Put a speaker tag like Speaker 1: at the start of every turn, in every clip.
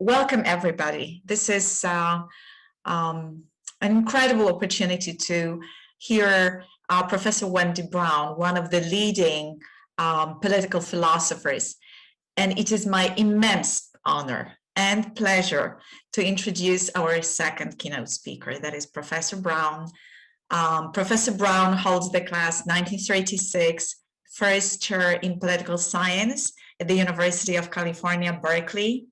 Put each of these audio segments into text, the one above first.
Speaker 1: welcome everybody. This is an incredible opportunity to hear Professor Wendy Brown, one of the leading political philosophers. And it is my immense honor and pleasure to introduce our second keynote speaker, that is Professor Brown. Professor Brown holds the class 1936 first chair in political science at the University of California, Berkeley.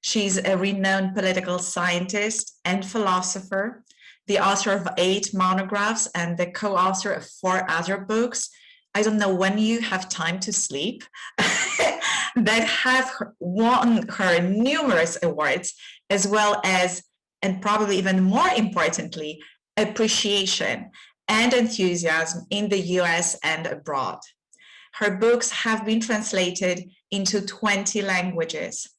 Speaker 1: She's a renowned political scientist and philosopher, the author of 8 monographs and the co-author of 4 other books. I don't know when you have time to sleep, that have won her numerous awards, as well as, and probably even more importantly, appreciation and enthusiasm in the US and abroad. Her books have been translated into 20 languages.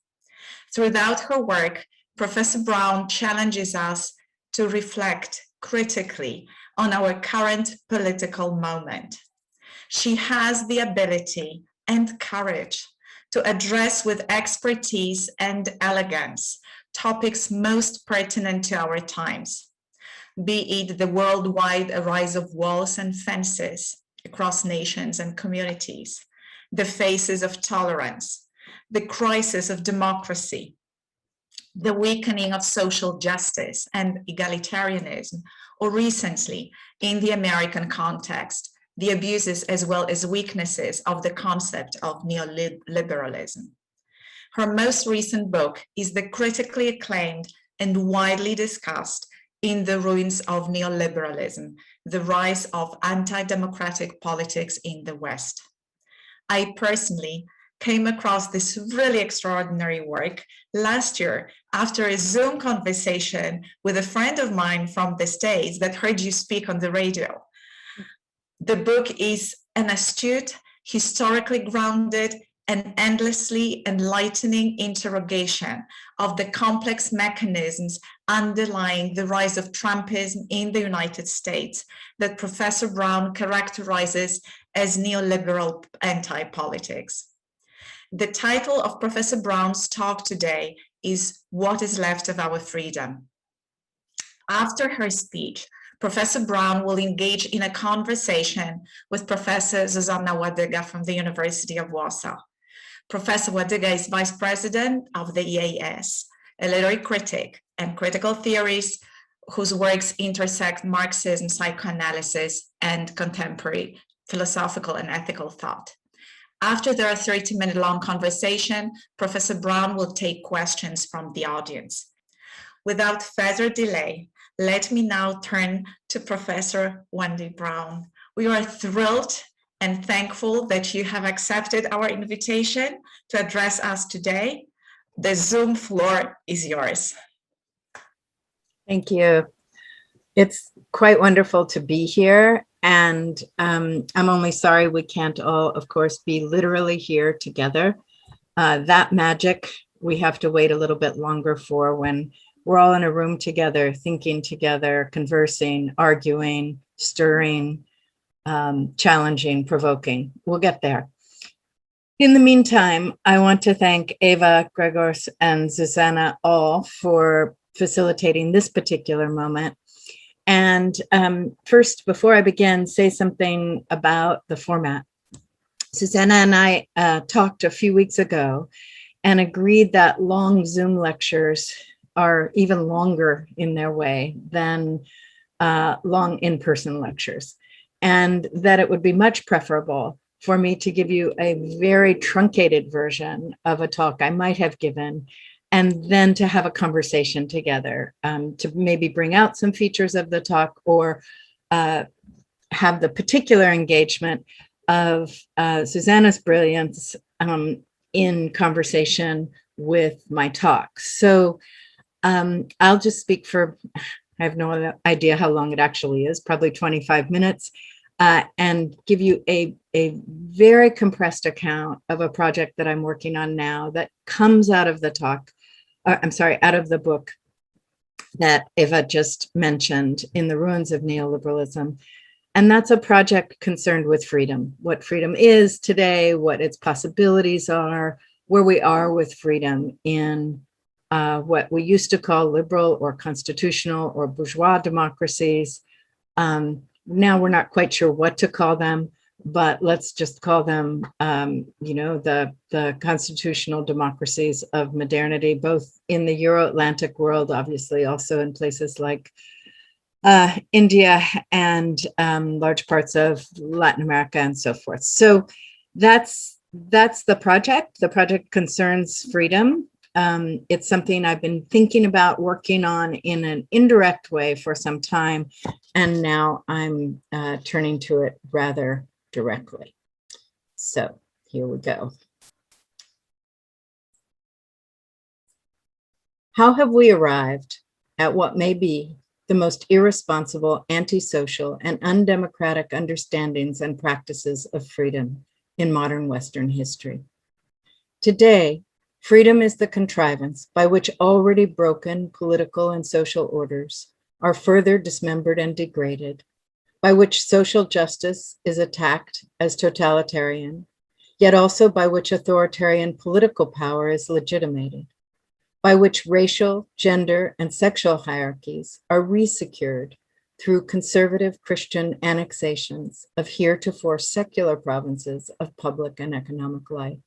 Speaker 1: Throughout her work, Professor Brown challenges us to reflect critically on our current political moment. She has the ability and courage to address with expertise and elegance topics most pertinent to our times, be it the worldwide rise of walls and fences across nations and communities, the faces of tolerance, the crisis of democracy, the weakening of social justice and egalitarianism, or recently, in the American context, the abuses as well as weaknesses of the concept of neoliberalism. Her most recent book is the critically acclaimed and widely discussed In the Ruins of Neoliberalism, The Rise of Anti-Democratic Politics in the West. I personally came across this really extraordinary work last year after a Zoom conversation with a friend of mine from the States that heard you speak on the radio. The book is an astute, historically grounded, and endlessly enlightening interrogation of the complex mechanisms underlying the rise of Trumpism in the United States that Professor Brown characterizes as neoliberal anti-politics. The title of Professor Brown's talk today is What is Left of Our Freedom? After her speech, Professor Brown will engage in a conversation with Professor Zuzanna Ładyga from the University of Warsaw. Professor Ładyga is Vice President of the EAAS, a literary critic and critical theorist whose works intersect Marxism, psychoanalysis, and contemporary philosophical and ethical thought. After their 30-minute long conversation, Professor Brown will take questions from the audience. Without further delay, let me now turn to Professor Wendy Brown. We are thrilled and thankful that you have accepted our invitation to address us today. The Zoom floor is yours.
Speaker 2: Thank you. It's quite wonderful to be here. And I'm only sorry we can't all, of course, be literally here together. That magic we have to wait a little bit longer for when we're all in a room together, thinking together, conversing, arguing, stirring, challenging, provoking. We'll get there. In the meantime, I want to thank Eva, Gregors, and Zuzanna all for facilitating this particular moment. And first, before I begin, say something about the format. Zuzanna and I talked a few weeks ago and agreed that long Zoom lectures are even longer in their way than long in-person lectures, and that it would be much preferable for me to give you a very truncated version of a talk I might have given, and then to have a conversation together to maybe bring out some features of the talk or have the particular engagement of Zuzanna's brilliance in conversation with my talk. So I'll just speak for, I have no idea how long it actually is, probably 25 minutes, and give you a very compressed account of a project that I'm working on now that comes out of the talk, out of the book that Eva just mentioned, In the Ruins of Neoliberalism. And that's a project concerned with freedom, what freedom is today, what its possibilities are, where we are with freedom in what we used to call liberal or constitutional or bourgeois democracies. Now we're not quite sure what to call them, but let's just call them, the constitutional democracies of modernity, both in the Euro-Atlantic world, obviously also in places like India and large parts of Latin America and so forth. So that's the project. The project concerns freedom. It's something I've been thinking about working on in an indirect way for some time, and now I'm turning to it rather directly. So here we go. How have we arrived at what may be the most irresponsible, antisocial, and undemocratic understandings and practices of freedom in modern Western history? Today, freedom is the contrivance by which already broken political and social orders are further dismembered and degraded, by which social justice is attacked as totalitarian, yet also by which authoritarian political power is legitimated, by which racial, gender, and sexual hierarchies are resecured through conservative Christian annexations of heretofore secular provinces of public and economic life.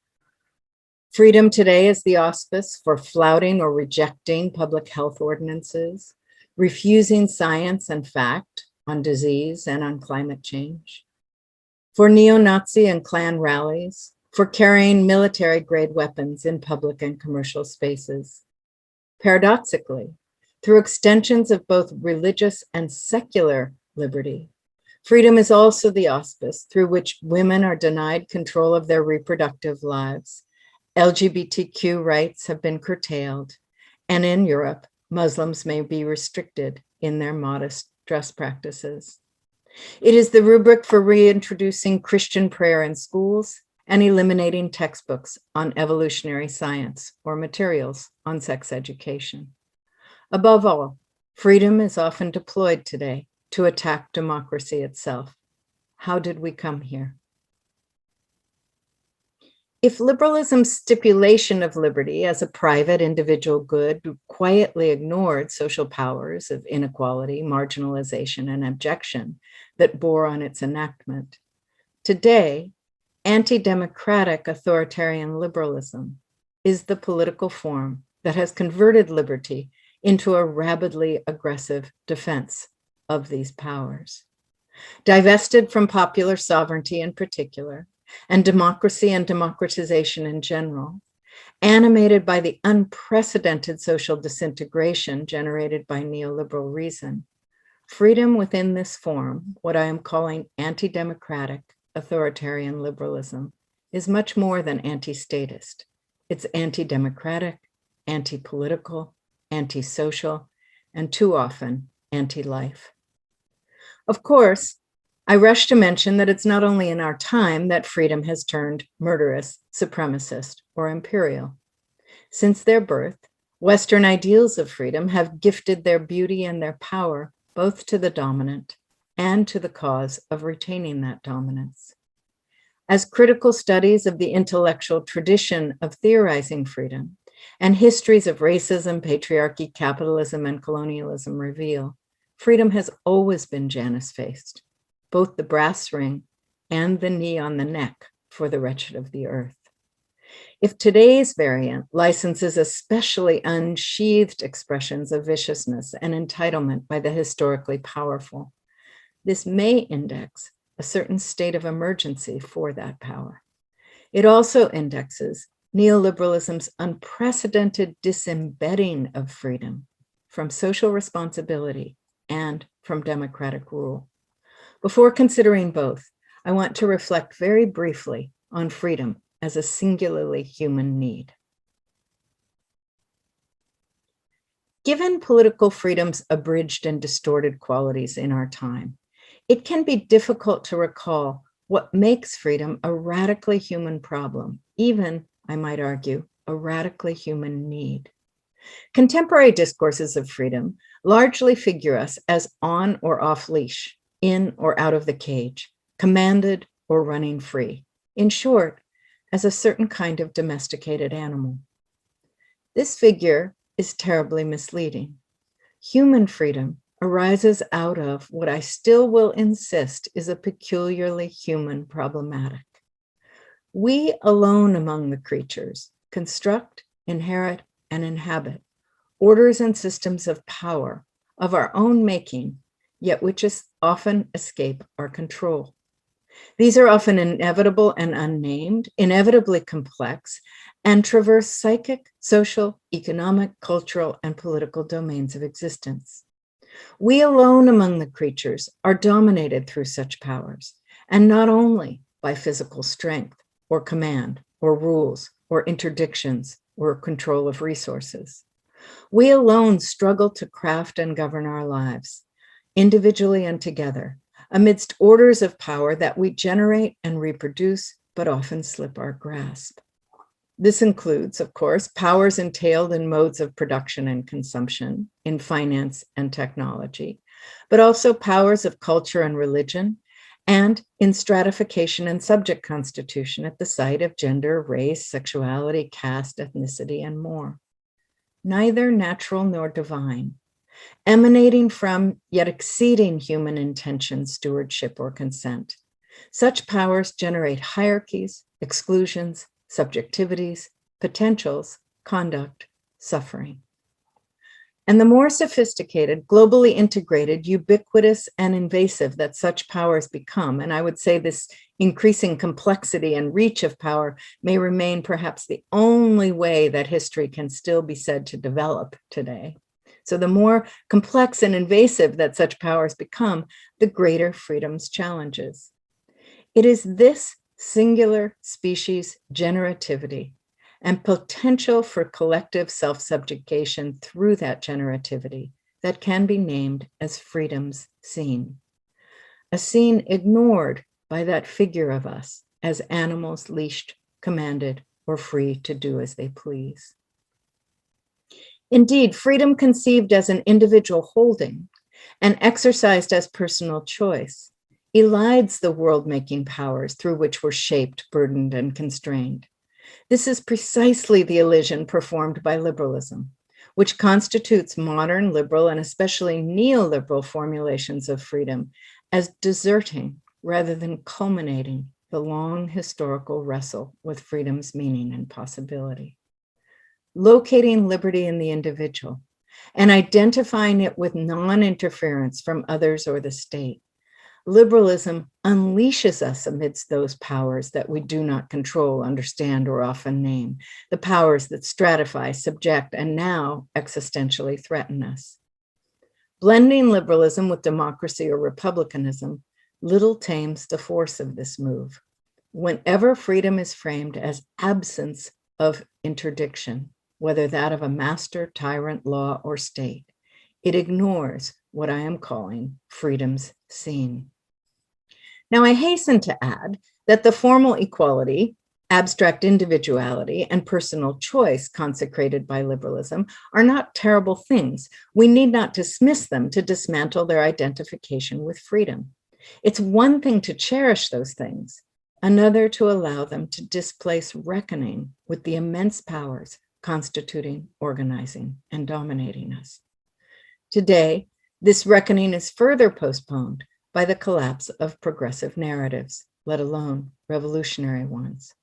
Speaker 2: Freedom today is the auspice for flouting or rejecting public health ordinances, refusing science and fact on disease and on climate change, for neo-Nazi and Klan rallies, for carrying military-grade weapons in public and commercial spaces. Paradoxically, through extensions of both religious and secular liberty, freedom is also the auspice through which women are denied control of their reproductive lives, LGBTQ rights have been curtailed, and in Europe, Muslims may be restricted in their modest dress practices. It is the rubric for reintroducing Christian prayer in schools and eliminating textbooks on evolutionary science or materials on sex education. Above all, freedom is often deployed today to attack democracy itself. How did we come here? If liberalism's stipulation of liberty as a private individual good quietly ignored social powers of inequality, marginalization, and abjection that bore on its enactment, today, anti-democratic authoritarian liberalism is the political form that has converted liberty into a rabidly aggressive defense of these powers. Divested from popular sovereignty in particular, and democracy and democratization in general, animated by the unprecedented social disintegration generated by neoliberal reason, freedom within this form, what I am calling anti-democratic authoritarian liberalism, is much more than anti-statist. It's anti-democratic, anti-political, anti-social, and too often anti-life. Of course, I rush to mention that it's not only in our time that freedom has turned murderous, supremacist, or imperial. Since their birth, Western ideals of freedom have gifted their beauty and their power both to the dominant and to the cause of retaining that dominance. As critical studies of the intellectual tradition of theorizing freedom and histories of racism, patriarchy, capitalism, and colonialism reveal, freedom has always been Janus-faced, both the brass ring and the knee on the neck for the wretched of the earth. If today's variant licenses especially unsheathed expressions of viciousness and entitlement by the historically powerful, this may index a certain state of emergency for that power. It also indexes neoliberalism's unprecedented disembedding of freedom from social responsibility and from democratic rule. Before considering both, I want to reflect very briefly on freedom as a singularly human need. Given political freedom's abridged and distorted qualities in our time, it can be difficult to recall what makes freedom a radically human problem, even, I might argue, a radically human need. Contemporary discourses of freedom largely figure us as on or off leash, in or out of the cage, commanded or running free. In short, as a certain kind of domesticated animal. This figure is terribly misleading. Human freedom arises out of what I still will insist is a peculiarly human problematic. We alone among the creatures construct, inherit, and inhabit orders and systems of power of our own making, yet which often escape our control. These are often inevitable and unnamed, inevitably complex, and traverse psychic, social, economic, cultural, and political domains of existence. We alone among the creatures are dominated through such powers, and not only by physical strength, or command, or rules, or interdictions, or control of resources. We alone struggle to craft and govern our lives, individually and together, amidst orders of power that we generate and reproduce, but often slip our grasp. This includes, of course, powers entailed in modes of production and consumption, in finance and technology, but also powers of culture and religion, and in stratification and subject constitution at the site of gender, race, sexuality, caste, ethnicity, and more. Neither natural nor divine, emanating from yet exceeding human intention, stewardship, or consent. Such powers generate hierarchies, exclusions, subjectivities, potentials, conduct, suffering. And the more sophisticated, globally integrated, ubiquitous, and invasive that such powers become, and I would say this increasing complexity and reach of power may remain perhaps the only way that history can still be said to develop today. So the more complex and invasive that such powers become, the greater freedom's challenges. It is this singular species generativity and potential for collective self-subjugation through that generativity that can be named as freedom's scene. A scene ignored by that figure of us as animals leashed, commanded, or free to do as they please. Indeed, freedom conceived as an individual holding and exercised as personal choice elides the world-making powers through which we're shaped, burdened, and constrained. This is precisely the illusion performed by liberalism, which constitutes modern liberal and especially neoliberal formulations of freedom as deserting rather than culminating the long historical wrestle with freedom's meaning and possibility. Locating liberty in the individual and identifying it with non-interference from others or the state, liberalism unleashes us amidst those powers that we do not control, understand, or often name, the powers that stratify, subject, and now existentially threaten us. Blending liberalism with democracy or republicanism little tames the force of this move. Whenever freedom is framed as absence of interdiction, whether that of a master, tyrant, law, or state, it ignores what I am calling freedom's scene. Now, I hasten to add that the formal equality, abstract individuality, and personal choice consecrated by liberalism are not terrible things. We need not dismiss them to dismantle their identification with freedom. It's one thing to cherish those things, another to allow them to displace reckoning with the immense powers constituting, organizing, and dominating us. Today, this reckoning is further postponed by the collapse of progressive narratives, let alone revolutionary ones.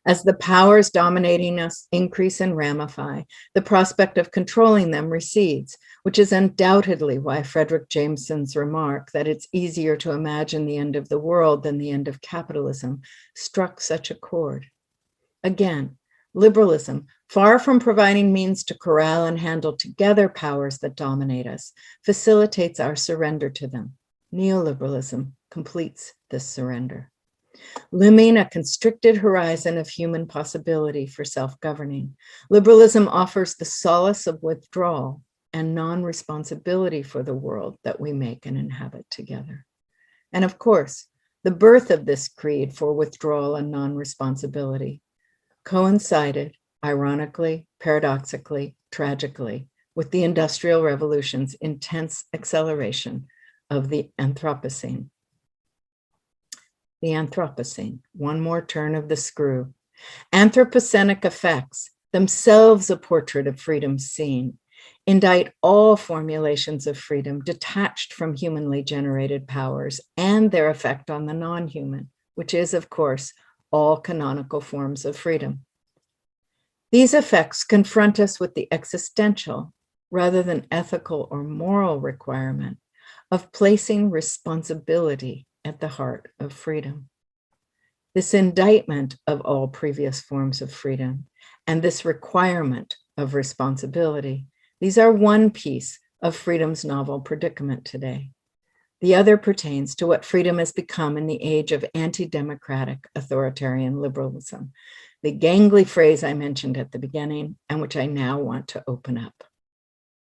Speaker 2: As the powers dominating us increase and ramify, the prospect of controlling them recedes, which is undoubtedly why Frederick Jameson's remark that it's easier to imagine the end of the world than the end of capitalism struck such a chord. Again, liberalism, far from providing means to corral and handle together powers that dominate us, facilitates our surrender to them. Neoliberalism completes this surrender. Limning a constricted horizon of human possibility for self-governing, liberalism offers the solace of withdrawal and non-responsibility for the world that we make and inhabit together. And of course, the birth of this creed for withdrawal and non-responsibility coincided, ironically, paradoxically, tragically, with the Industrial Revolution's intense acceleration of the Anthropocene. The Anthropocene, one more turn of the screw. Anthropocenic effects themselves a portrait of freedom seen, indict all formulations of freedom detached from humanly generated powers and their effect on the non-human, which is, of course, all canonical forms of freedom. These effects confront us with the existential, rather than ethical or moral requirement of placing responsibility at the heart of freedom. This indictment of all previous forms of freedom and this requirement of responsibility, these are one piece of freedom's novel predicament today. The other pertains to what freedom has become in the age of anti-democratic authoritarian liberalism, the gangly phrase I mentioned at the beginning and which I now want to open up.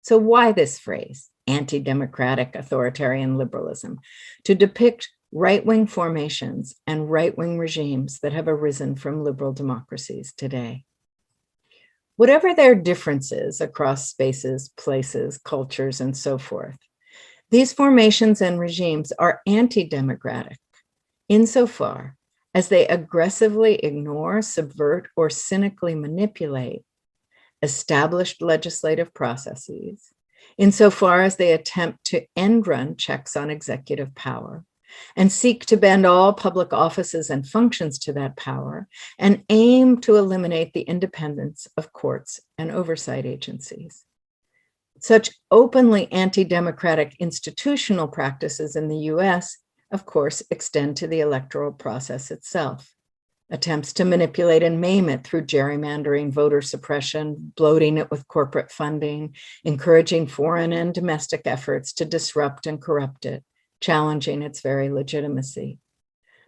Speaker 2: So why this phrase, anti-democratic authoritarian liberalism? To depict right-wing formations and right-wing regimes that have arisen from liberal democracies today. Whatever their differences across spaces, places, cultures, and so forth, these formations and regimes are anti-democratic insofar as they aggressively ignore, subvert, or cynically manipulate established legislative processes, insofar as they attempt to end-run checks on executive power and seek to bend all public offices and functions to that power and aim to eliminate the independence of courts and oversight agencies. Such openly anti-democratic institutional practices in the US, of course, extend to the electoral process itself. Attempts to manipulate and maim it through gerrymandering, voter suppression, bloating it with corporate funding, encouraging foreign and domestic efforts to disrupt and corrupt it, challenging its very legitimacy.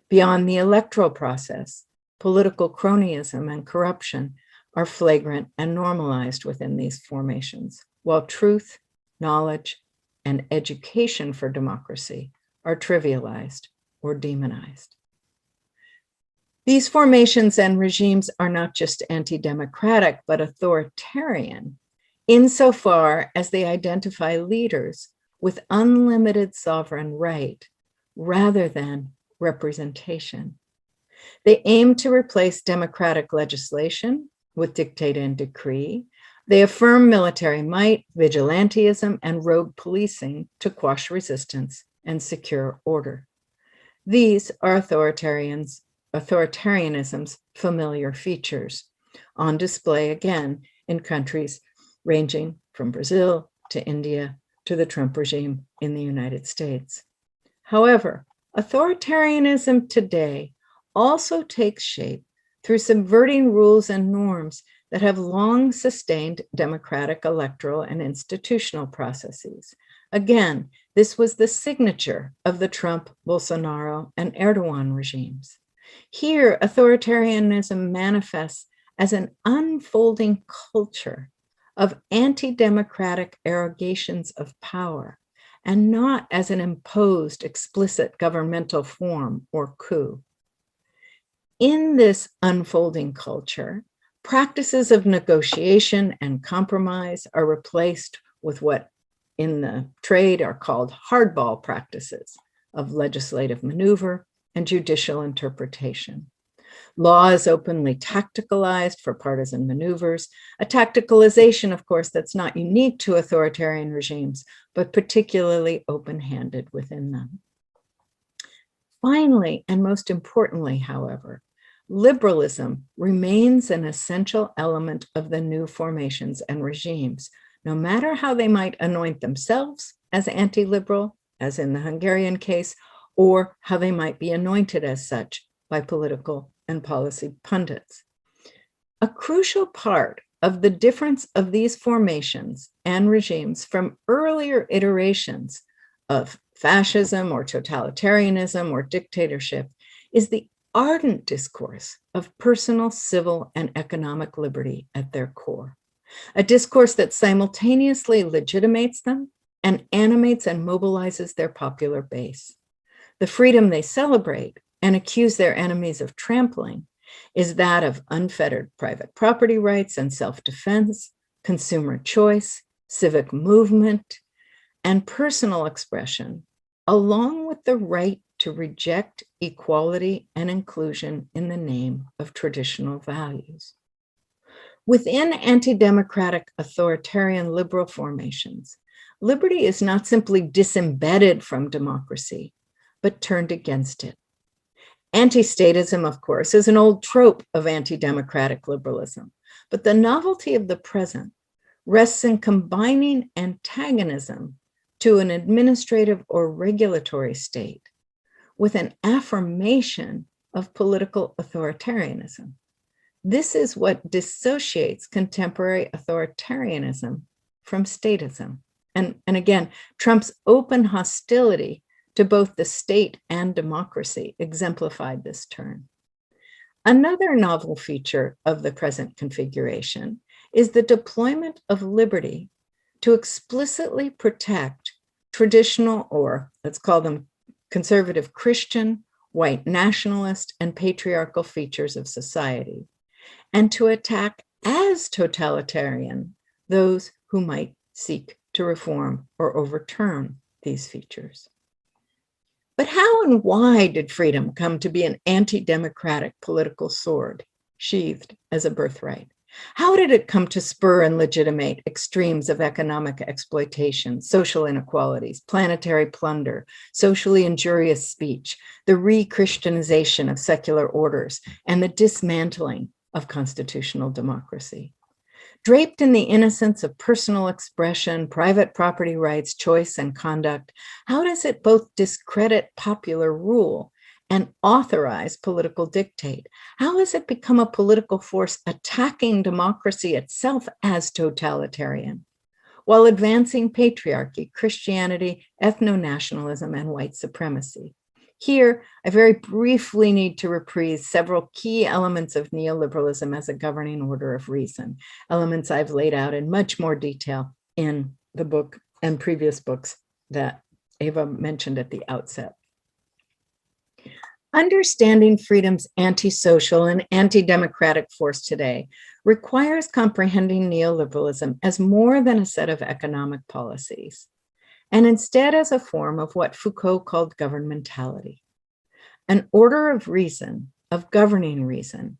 Speaker 2: Beyond the electoral process, political cronyism and corruption are flagrant and normalized within these formations, while truth, knowledge, and education for democracy are trivialized or demonized. These formations and regimes are not just anti-democratic, but authoritarian, insofar as they identify leaders with unlimited sovereign right rather than representation. They aim to replace democratic legislation with dictate and decree. They affirm military might, vigilantism, and rogue policing to quash resistance and secure order. These are authoritarianism's familiar features, on display again in countries ranging from Brazil to India to the Trump regime in the United States. However, authoritarianism today also takes shape through subverting rules and norms that have long sustained democratic electoral and institutional processes. Again, this was the signature of the Trump, Bolsonaro, and Erdogan regimes. Here, authoritarianism manifests as an unfolding culture of anti-democratic arrogations of power, and not as an imposed explicit governmental form or coup. In this unfolding culture, practices of negotiation and compromise are replaced with what in the trade are called hardball practices of legislative maneuver and judicial interpretation. Law is openly tacticalized for partisan maneuvers, a tacticalization, of course, that's not unique to authoritarian regimes, but particularly open-handed within them. Finally, and most importantly, however, liberalism remains an essential element of the new formations and regimes, no matter how they might anoint themselves as anti-liberal, as in the Hungarian case, or how they might be anointed as such by political and policy pundits. A crucial part of the difference of these formations and regimes from earlier iterations of fascism or totalitarianism or dictatorship is the ardent discourse of personal, civil, and economic liberty at their core. A discourse that simultaneously legitimates them and animates and mobilizes their popular base. The freedom they celebrate and accuse their enemies of trampling is that of unfettered private property rights and self-defense, consumer choice, civic movement, and personal expression, along with the right to reject equality and inclusion in the name of traditional values. Within anti-democratic authoritarian liberal formations, liberty is not simply disembedded from democracy, but turned against it. Anti-statism, of course, is an old trope of anti-democratic liberalism, but the novelty of the present rests in combining antagonism to an administrative or regulatory state with an affirmation of political authoritarianism. This is what dissociates contemporary authoritarianism from statism. And again, Trump's open hostility to both the state and democracy exemplified this turn. Another novel feature of the present configuration is the deployment of liberty to explicitly protect traditional, or let's call them conservative Christian, white nationalist, and patriarchal features of society, and to attack as totalitarian those who might seek to reform or overturn these features. But how and why did freedom come to be an anti-democratic political sword, sheathed as a birthright? How did it come to spur and legitimate extremes of economic exploitation, social inequalities, planetary plunder, socially injurious speech, the re-Christianization of secular orders, and the dismantling of constitutional democracy? Draped in the innocence of personal expression, private property rights, choice, and conduct, how does it both discredit popular rule and authorize political dictate? How has it become a political force attacking democracy itself as totalitarian, while advancing patriarchy, Christianity, ethno-nationalism, and white supremacy? Here, I very briefly need to reprise several key elements of neoliberalism as a governing order of reason, elements I've laid out in much more detail in the book and previous books that Eva mentioned at the outset. Understanding freedom's anti-social and anti-democratic force today requires comprehending neoliberalism as more than a set of economic policies, and instead as a form of what Foucault called governmentality, an order of reason, of governing reason,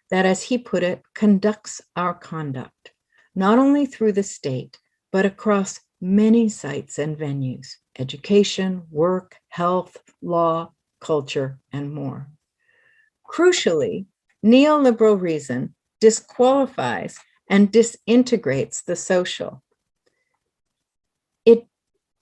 Speaker 2: that, as he put it, conducts our conduct, not only through the state, but across many sites and venues: education, work, health, law, culture, and more. Crucially, neoliberal reason disqualifies and disintegrates the social.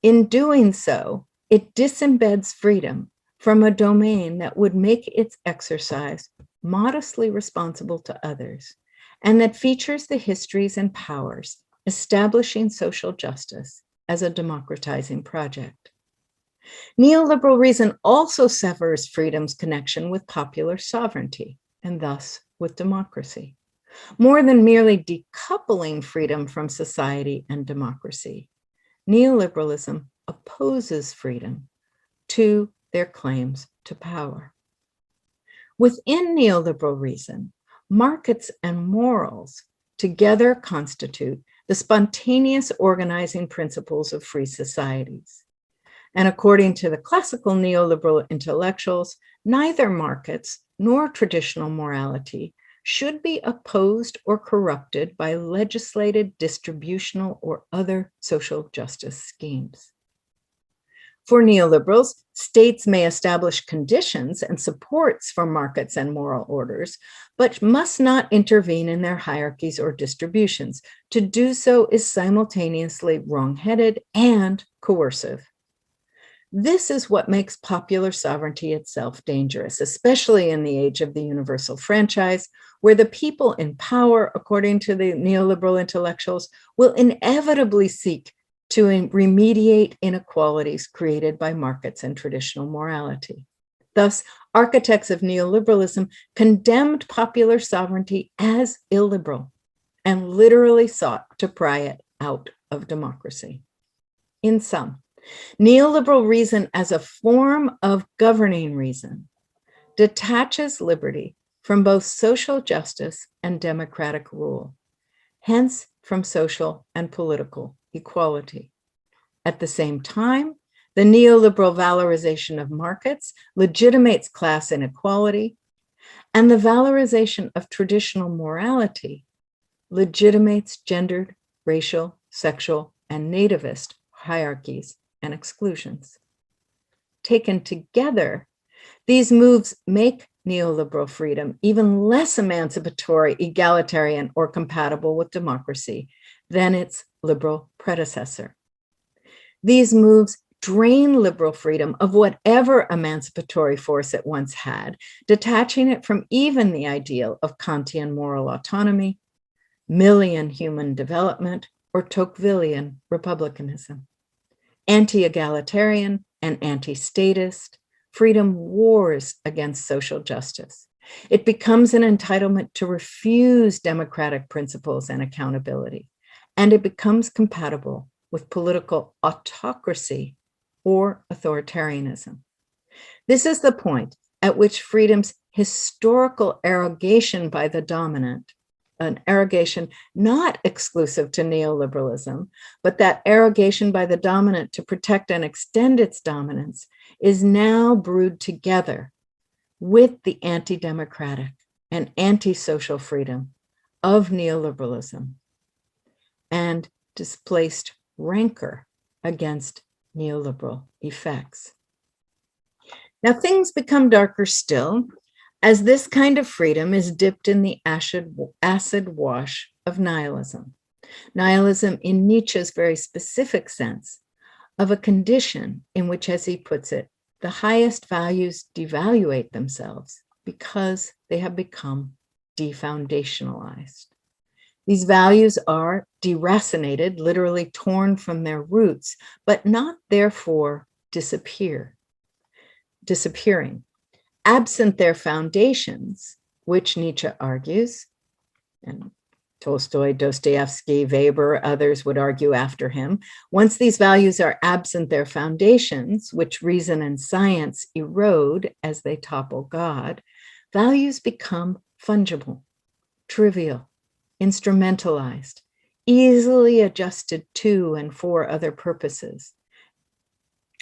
Speaker 2: In doing so, it disembeds freedom from a domain that would make its exercise modestly responsible to others, and that features the histories and powers establishing social justice as a democratizing project. Neoliberal reason also severs freedom's connection with popular sovereignty, and thus with democracy. More than merely decoupling freedom from society and democracy, neoliberalism opposes freedom to their claims to power. Within neoliberal reason, markets and morals together constitute the spontaneous organizing principles of free societies. And according to the classical neoliberal intellectuals, neither markets nor traditional morality should be opposed or corrupted by legislated, distributional, or other social justice schemes. For neoliberals, states may establish conditions and supports for markets and moral orders, but must not intervene in their hierarchies or distributions. To do so is simultaneously wrong-headed and coercive. This is what makes popular sovereignty itself dangerous, especially in the age of the universal franchise, where the people in power, according to the neoliberal intellectuals, will inevitably seek to remediate inequalities created by markets and traditional morality. Thus, architects of neoliberalism condemned popular sovereignty as illiberal and literally sought to pry it out of democracy. In sum, neoliberal reason as a form of governing reason detaches liberty from both social justice and democratic rule, hence from social and political equality. At the same time, the neoliberal valorization of markets legitimates class inequality, and the valorization of traditional morality legitimates gendered, racial, sexual, and nativist hierarchies and exclusions. Taken together, these moves make neoliberal freedom even less emancipatory, egalitarian, or compatible with democracy than its liberal predecessor. These moves drain liberal freedom of whatever emancipatory force it once had, detaching it from even the ideal of Kantian moral autonomy, Millian human development, or Tocquevillian republicanism. Anti-egalitarian and anti-statist, freedom wars against social justice. It becomes an entitlement to refuse democratic principles and accountability, and it becomes compatible with political autocracy or authoritarianism. This is the point at which freedom's historical arrogation by the dominant, an arrogation not exclusive to neoliberalism, but that arrogation by the dominant to protect and extend its dominance, is now brewed together with the anti-democratic and anti-social freedom of neoliberalism and displaced rancor against neoliberal effects. Now, things become darker still as this kind of freedom is dipped in the acid wash of nihilism. Nihilism in Nietzsche's very specific sense of a condition in which, as he puts it, the highest values devaluate themselves because they have become defoundationalized. These values are deracinated, literally torn from their roots, but not therefore disappearing. Absent their foundations, which Nietzsche argues, and Tolstoy, Dostoevsky, Weber, others would argue after him, once these values are absent their foundations, which reason and science erode as they topple God, values become fungible, trivial, instrumentalized, easily adjusted to and for other purposes.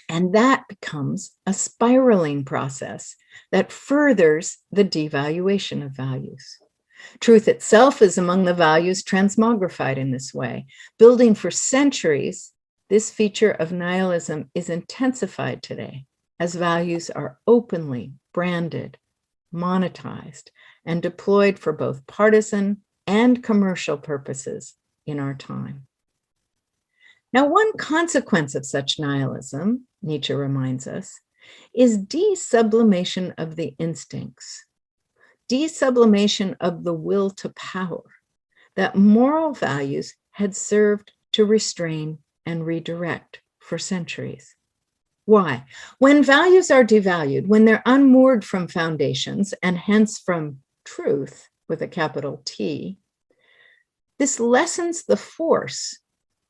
Speaker 2: And that becomes a spiraling process that furthers the devaluation of values. Truth itself is among the values transmogrified in this way. Building for centuries, this feature of nihilism is intensified today as values are openly branded, monetized, and deployed for both partisan and commercial purposes in our time. Now, one consequence of such nihilism, Nietzsche reminds us, is desublimation of the instincts, desublimation of the will to power that moral values had served to restrain and redirect for centuries. Why? When values are devalued, when they're unmoored from foundations and hence from truth with a capital T, this lessens the force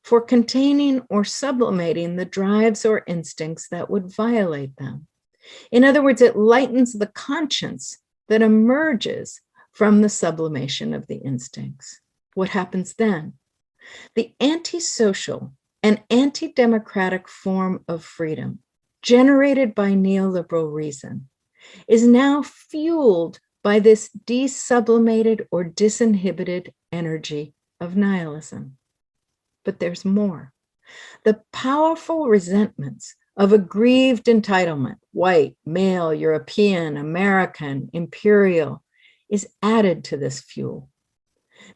Speaker 2: for containing or sublimating the drives or instincts that would violate them. In other words, it lightens the conscience that emerges from the sublimation of the instincts. What happens then? The antisocial and anti-democratic form of freedom generated by neoliberal reason is now fueled by this desublimated or disinhibited energy of nihilism. But there's more. The powerful resentments of aggrieved entitlement, white, male, European, American, imperial, is added to this fuel.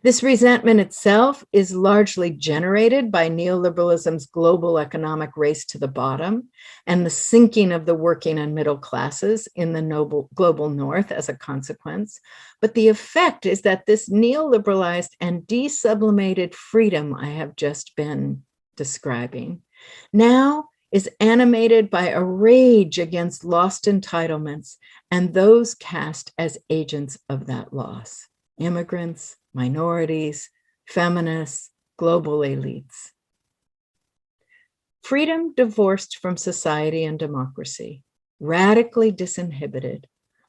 Speaker 2: This resentment itself is largely generated by neoliberalism's global economic race to the bottom and the sinking of the working and middle classes in the global north as a consequence. But the effect is that this neoliberalized and desublimated freedom I have just been describing now is animated by a rage against lost entitlements and those cast as agents of that loss: immigrants, minorities, feminists, global elites. Freedom divorced from society and democracy, radically disinhibited,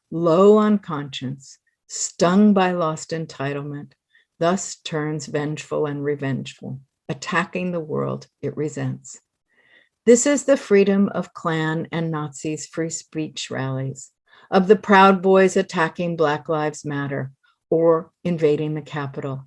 Speaker 2: low on conscience, stung by lost entitlement, thus turns vengeful and revengeful, attacking the world it resents. This is the freedom of Klan and Nazis' free speech rallies, of the Proud Boys attacking Black Lives Matter, or invading the Capitol,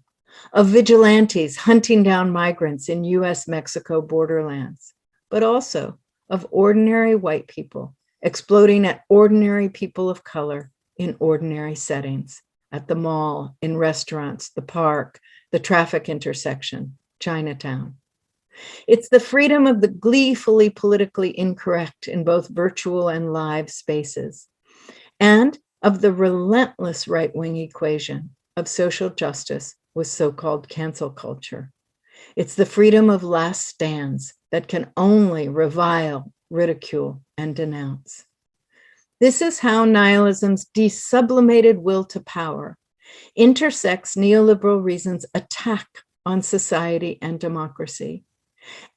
Speaker 2: of vigilantes hunting down migrants in US-Mexico borderlands, but also of ordinary white people exploding at ordinary people of color in ordinary settings, at the mall, in restaurants, the park, the traffic intersection, Chinatown. It's the freedom of the gleefully politically incorrect in both virtual and live spaces, and of the relentless right-wing equation of social justice with so-called cancel culture. It's the freedom of last stands that can only revile, ridicule, and denounce. This is how nihilism's desublimated will to power intersects neoliberal reason's attack on society and democracy,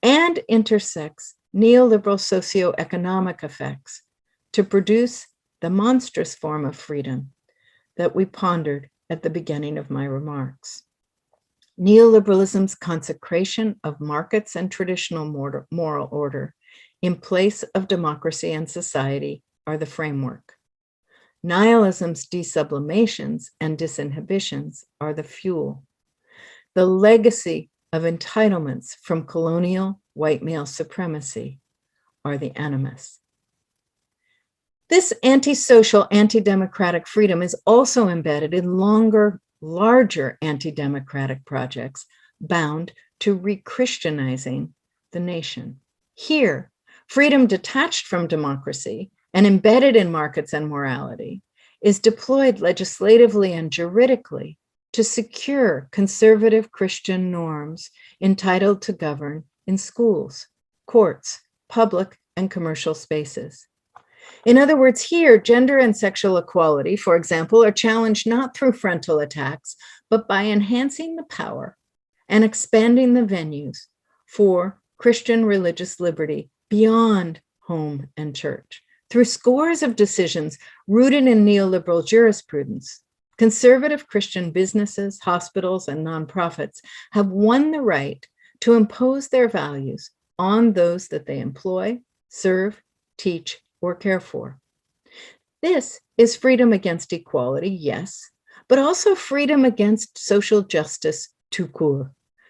Speaker 2: and intersects neoliberal socioeconomic effects to produce the monstrous form of freedom that we pondered at the beginning of my remarks. Neoliberalism's consecration of markets and traditional moral order in place of democracy and society are the framework. Nihilism's desublimations and disinhibitions are the fuel. The legacy of entitlements from colonial white male supremacy are the animus. This antisocial, anti-democratic freedom is also embedded in longer, larger anti-democratic projects bound to re-Christianizing the nation. Here, freedom detached from democracy and embedded in markets and morality is deployed legislatively and juridically to secure conservative Christian norms entitled to govern in schools, courts, public and commercial spaces. In other words, here, gender and sexual equality, for example, are challenged not through frontal attacks, but by enhancing the power and expanding the venues for Christian religious liberty beyond home and church. Through scores of decisions rooted in neoliberal jurisprudence, conservative Christian businesses, hospitals, and nonprofits have won the right to impose their values on those that they employ, serve, teach, or care for. This is freedom against equality, yes, but also freedom against social justice tout court.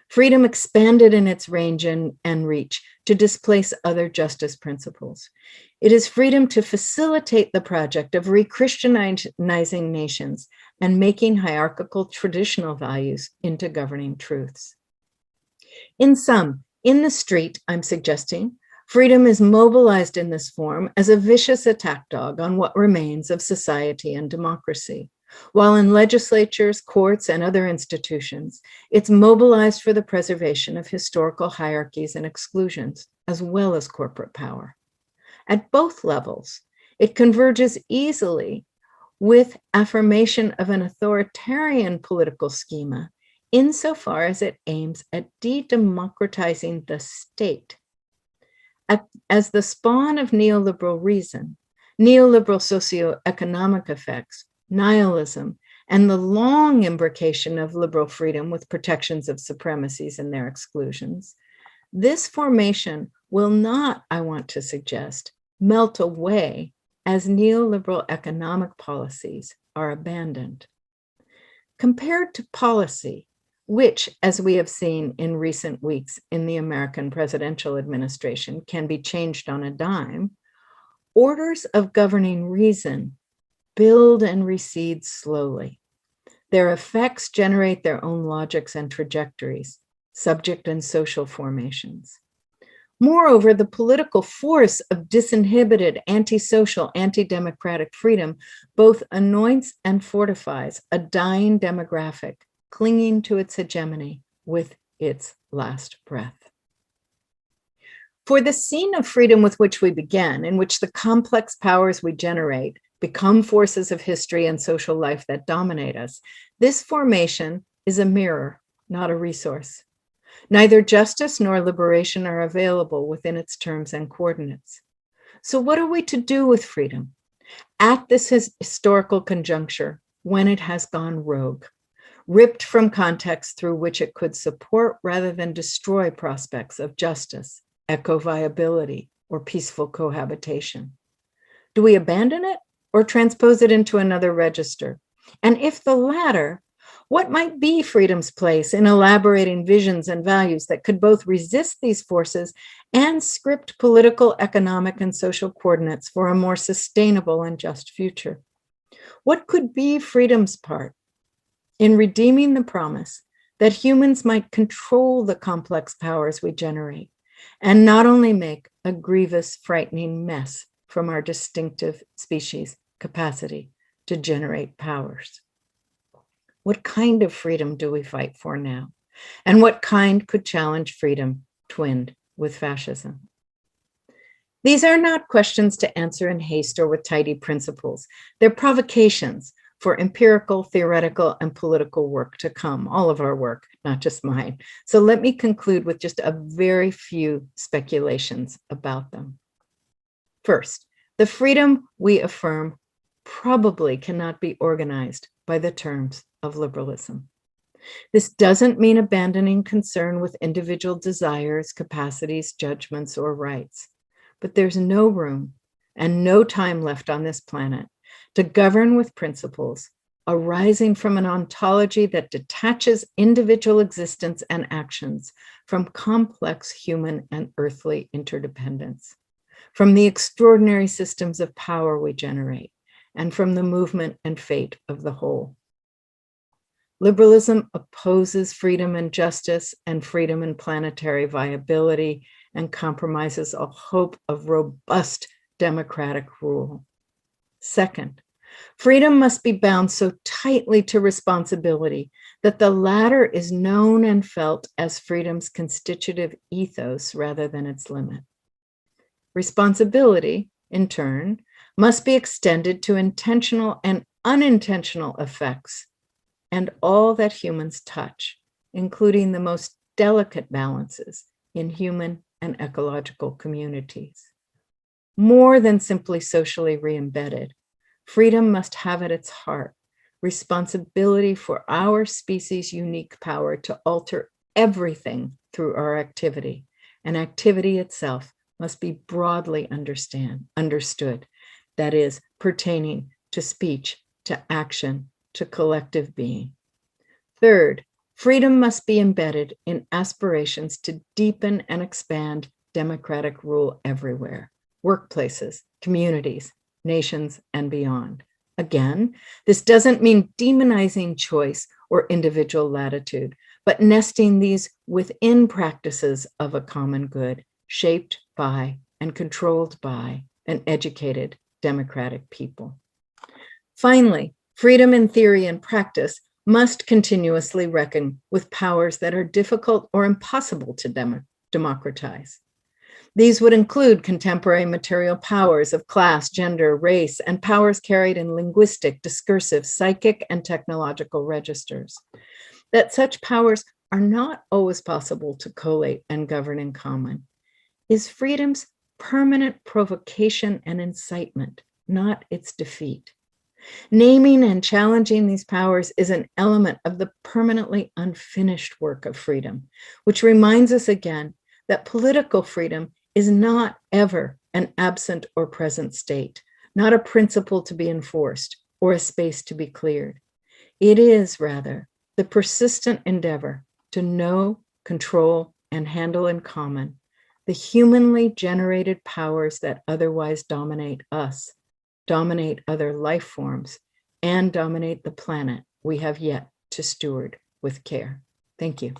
Speaker 2: Freedom expanded in its range and reach to displace other justice principles. It is freedom to facilitate the project of re-Christianizing nations and making hierarchical traditional values into governing truths. In sum, in the street, I'm suggesting, freedom is mobilized in this form as a vicious attack dog on what remains of society and democracy, while in legislatures, courts, and other institutions, it's mobilized for the preservation of historical hierarchies and exclusions, as well as corporate power. At both levels, it converges easily with affirmation of an authoritarian political schema insofar as it aims at de-democratizing the state. As the spawn of neoliberal reason, neoliberal socioeconomic effects, nihilism, and the long imbrication of liberal freedom with protections of supremacies and their exclusions, this formation will not, I want to suggest, melt away as neoliberal economic policies are abandoned. Compared to policy, which, as we have seen in recent weeks in the American presidential administration, can be changed on a dime, orders of governing reason build and recede slowly. Their effects generate their own logics and trajectories, subject and social formations. Moreover, the political force of disinhibited, antisocial, anti-democratic freedom both anoints and fortifies a dying demographic clinging to its hegemony with its last breath. For the scene of freedom with which we began, in which the complex powers we generate become forces of history and social life that dominate us, this formation is a mirror, not a resource. Neither justice nor liberation are available within its terms and coordinates. So what are we to do with freedom at this historical conjuncture when it has gone rogue, ripped from context through which it could support rather than destroy prospects of justice, eco-viability, or peaceful cohabitation? Do we abandon it or transpose it into another register? And if the latter, What might be freedom's place in elaborating visions and values that could both resist these forces and script political, economic, and social coordinates for a more sustainable and just future? What could be freedom's part in redeeming the promise that humans might control the complex powers we generate and not only make a grievous, frightening mess from our distinctive species' capacity to generate powers? What kind of freedom do we fight for now? And what kind could challenge freedom twinned with fascism? These are not questions to answer in haste or with tidy principles. They're provocations for empirical, theoretical, and political work to come, all of our work, not just mine. So let me conclude with just a very few speculations about them. First, the freedom we affirm probably cannot be organized by the terms of liberalism. This doesn't mean abandoning concern with individual desires, capacities, judgments, or rights. But there's no room and no time left on this planet to govern with principles arising from an ontology that detaches individual existence and actions from complex human and earthly interdependence, from the extraordinary systems of power we generate, and from the movement and fate of the whole. Liberalism opposes freedom and justice and freedom and planetary viability and compromises a hope of robust democratic rule. Second, freedom must be bound so tightly to responsibility that the latter is known and felt as freedom's constitutive ethos rather than its limit. Responsibility, in turn, must be extended to intentional and unintentional effects and all that humans touch, including the most delicate balances in human and ecological communities. More than simply socially re-embedded, freedom must have at its heart responsibility for our species' unique power to alter everything through our activity, and activity itself must be broadly understood, that is, pertaining to speech, to action, to collective being. Third, freedom must be embedded in aspirations to deepen and expand democratic rule everywhere, workplaces, communities, nations, and beyond. Again, this doesn't mean demonizing choice or individual latitude, but nesting these within practices of a common good, shaped by and controlled by an educated democratic people. Finally, freedom in theory and practice must continuously reckon with powers that are difficult or impossible to democratize. These would include contemporary material powers of class, gender, race, and powers carried in linguistic, discursive, psychic, and technological registers. That such powers are not always possible to collate and govern in common is freedom's permanent provocation and incitement, not its defeat. Naming and challenging these powers is an element of the permanently unfinished work of freedom, which reminds us again that political freedom is not ever an absent or present state, not a principle to be enforced or a space to be cleared. It is rather the persistent endeavor to know, control, and handle in common the humanly generated powers that otherwise dominate us, dominate other life forms, and dominate the planet we have yet to steward with care. Thank you.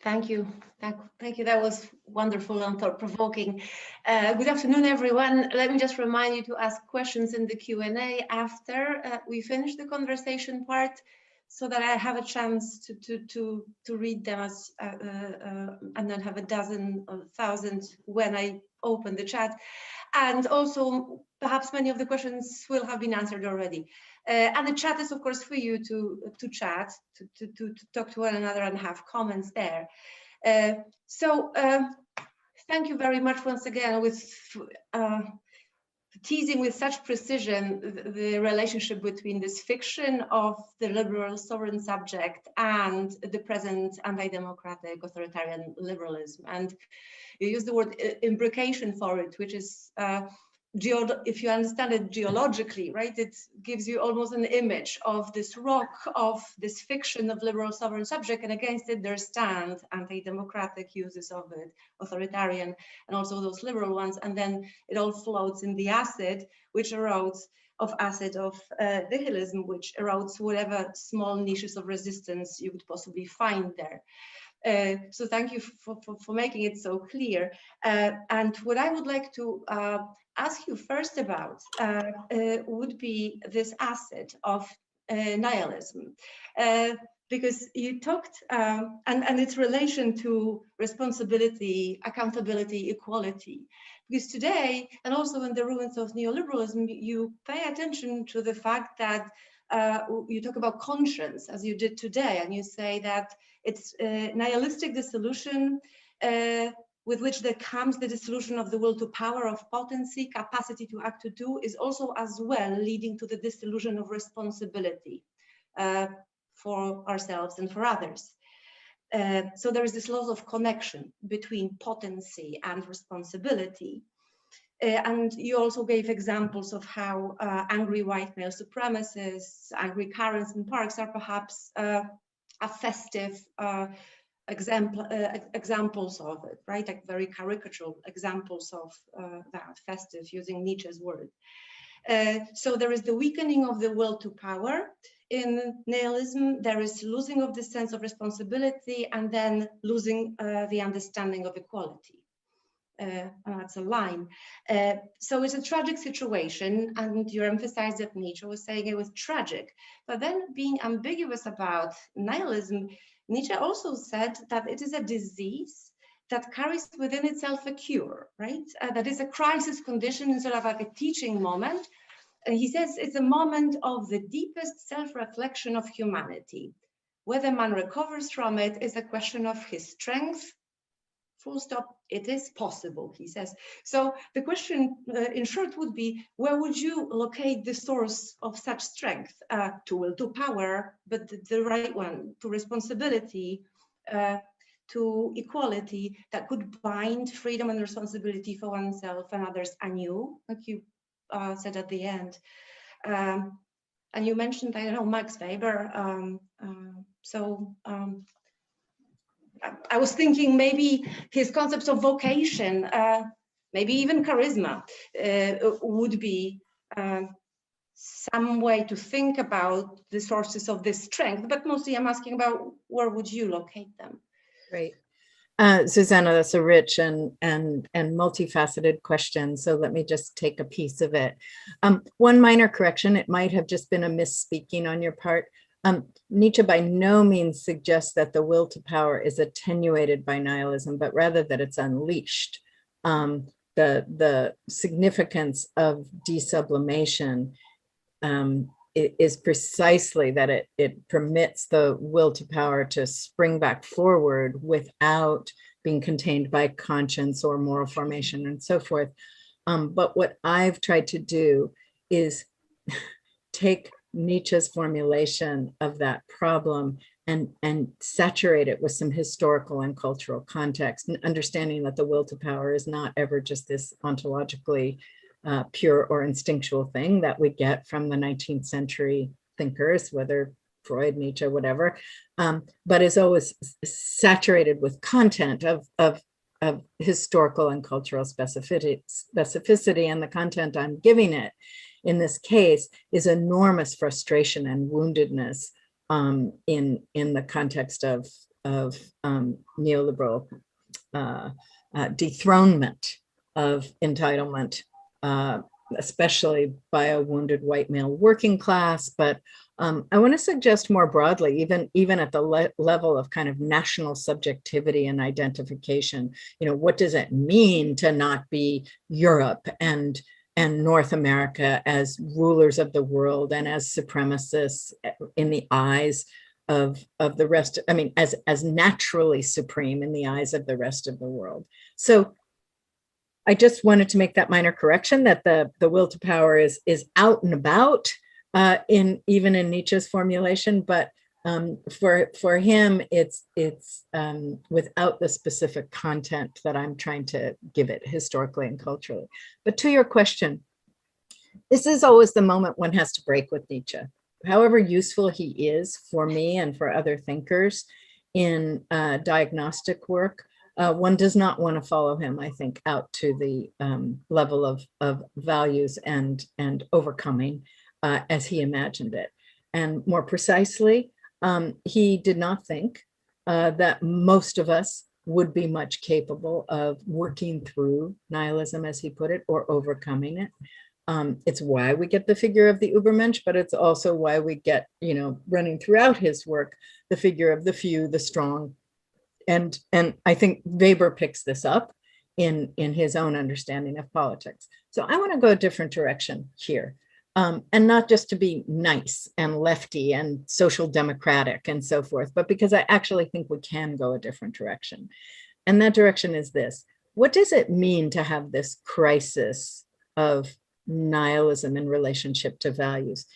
Speaker 3: Thank you. Thank you. That was wonderful and thought-provoking. Good afternoon, everyone. Let me just remind you to ask questions in the Q&A after we finish the conversation part, so that I have a chance to read them as, and then have a dozen or 1,000 when I open the chat. And also, perhaps many of the questions will have been answered already. And the chat is, of course, for you to chat, to talk to one another and have comments there. So thank you very much once again with teasing with such precision the relationship between this fiction of the liberal sovereign subject and the present anti-democratic authoritarian liberalism. And you use the word imbrication for it, which is if you understand it geologically, right, it gives you almost an image of this rock, of this fiction of liberal sovereign subject, and against it there stand anti-democratic uses of it, authoritarian, and also those liberal ones, and then it all floats in the acid, which erodes of nihilism, which erodes whatever small niches of resistance you could possibly find there. So thank you for making it so clear. And what I would like to ask you first about would be this asset of nihilism. Because you talked, and its relation to responsibility, accountability, equality. Because today, and also in the ruins of neoliberalism, you pay attention to the fact that you talk about conscience, as you did today, and you say that it's nihilistic dissolution with which there comes the dissolution of the will to power, of potency, capacity to act, to do, is also as well leading to the dissolution of responsibility for ourselves and for others. So there is this loss of connection between potency and responsibility. And you also gave examples of how angry white male supremacists, angry Karens in parks are perhaps a festive examples of it, right? Like very caricatural examples of that, festive, using Nietzsche's word. So there is the weakening of the will to power. In nihilism, there is losing of the sense of responsibility and then losing the understanding of equality. And that's a line. So it's a tragic situation, and you emphasized that Nietzsche was saying it was tragic. But then being ambiguous about nihilism, Nietzsche also said that it is a disease that carries within itself a cure, right? That is a crisis condition, sort of like a teaching moment. And he says it's a moment of the deepest self-reflection of humanity. Whether man recovers from it is a question of his strength. Full stop, it is possible, he says. So the question in short would be, where would you locate the source of such strength? To will to power, but the right one, to responsibility, to equality that could bind freedom and responsibility for oneself and others anew, like you said at the end. And you mentioned, I don't know, Max Weber. I was thinking maybe his concepts of vocation, maybe even charisma, would be some way to think about the sources of this strength. But mostly I'm asking about where would you locate them?
Speaker 2: Great. Zuzanna, that's a rich and multifaceted question. So let me just take a piece of it. One minor correction, it might have just been a misspeaking on your part. Nietzsche by no means suggests that the will to power is attenuated by nihilism, but rather that it's unleashed. The significance of desublimation is precisely that it permits the will to power to spring back forward without being contained by conscience or moral formation and so forth. But what I've tried to do is take Nietzsche's formulation of that problem and saturate it with some historical and cultural context, and understanding that the will to power is not ever just this ontologically pure or instinctual thing that we get from the 19th century thinkers, whether Freud, Nietzsche, whatever, but is always saturated with content of historical and cultural specificity, and the content I'm giving it in this case is enormous frustration and woundedness in the context of neoliberal dethronement of entitlement, especially by a wounded white male working class. But I want to suggest more broadly, even at the level of kind of national subjectivity and identification, what does it mean to not be Europe and North America as rulers of the world and as supremacists in the eyes of the rest, I mean, as naturally supreme in the eyes of the rest of the world. So I just wanted to make that minor correction, that the will to power is out and about even in Nietzsche's formulation, but For him, it's without the specific content that I'm trying to give it historically and culturally. But to your question, this is always the moment one has to break with Nietzsche. However useful he is for me and for other thinkers in diagnostic work, one does not want to follow him, I think, out to the level of values and overcoming as he imagined it. And more precisely, he did not think that most of us would be much capable of working through nihilism, as he put it, or overcoming it. It's why we get the figure of the Übermensch, but it's also why we get, running throughout his work, the figure of the few, the strong. And I think Weber picks this up in his own understanding of politics. So I want to go a different direction here. And not just to be nice and lefty and social democratic and so forth, but because I actually think we can go a different direction. And that direction is this. What does it mean to have this crisis of nihilism in relationship to values?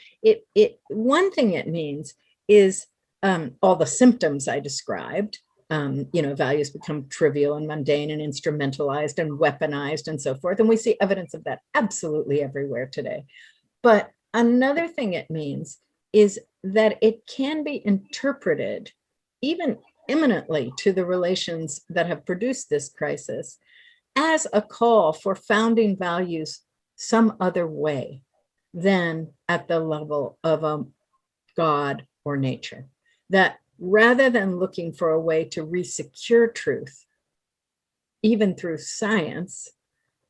Speaker 2: One thing it means is all the symptoms I described. Values become trivial and mundane and instrumentalized and weaponized and so forth. And we see evidence of that absolutely everywhere today. But another thing it means is that it can be interpreted, even imminently to the relations that have produced this crisis, as a call for founding values some other way than at the level of a God or nature. That rather than looking for a way to re-secure truth, even through science,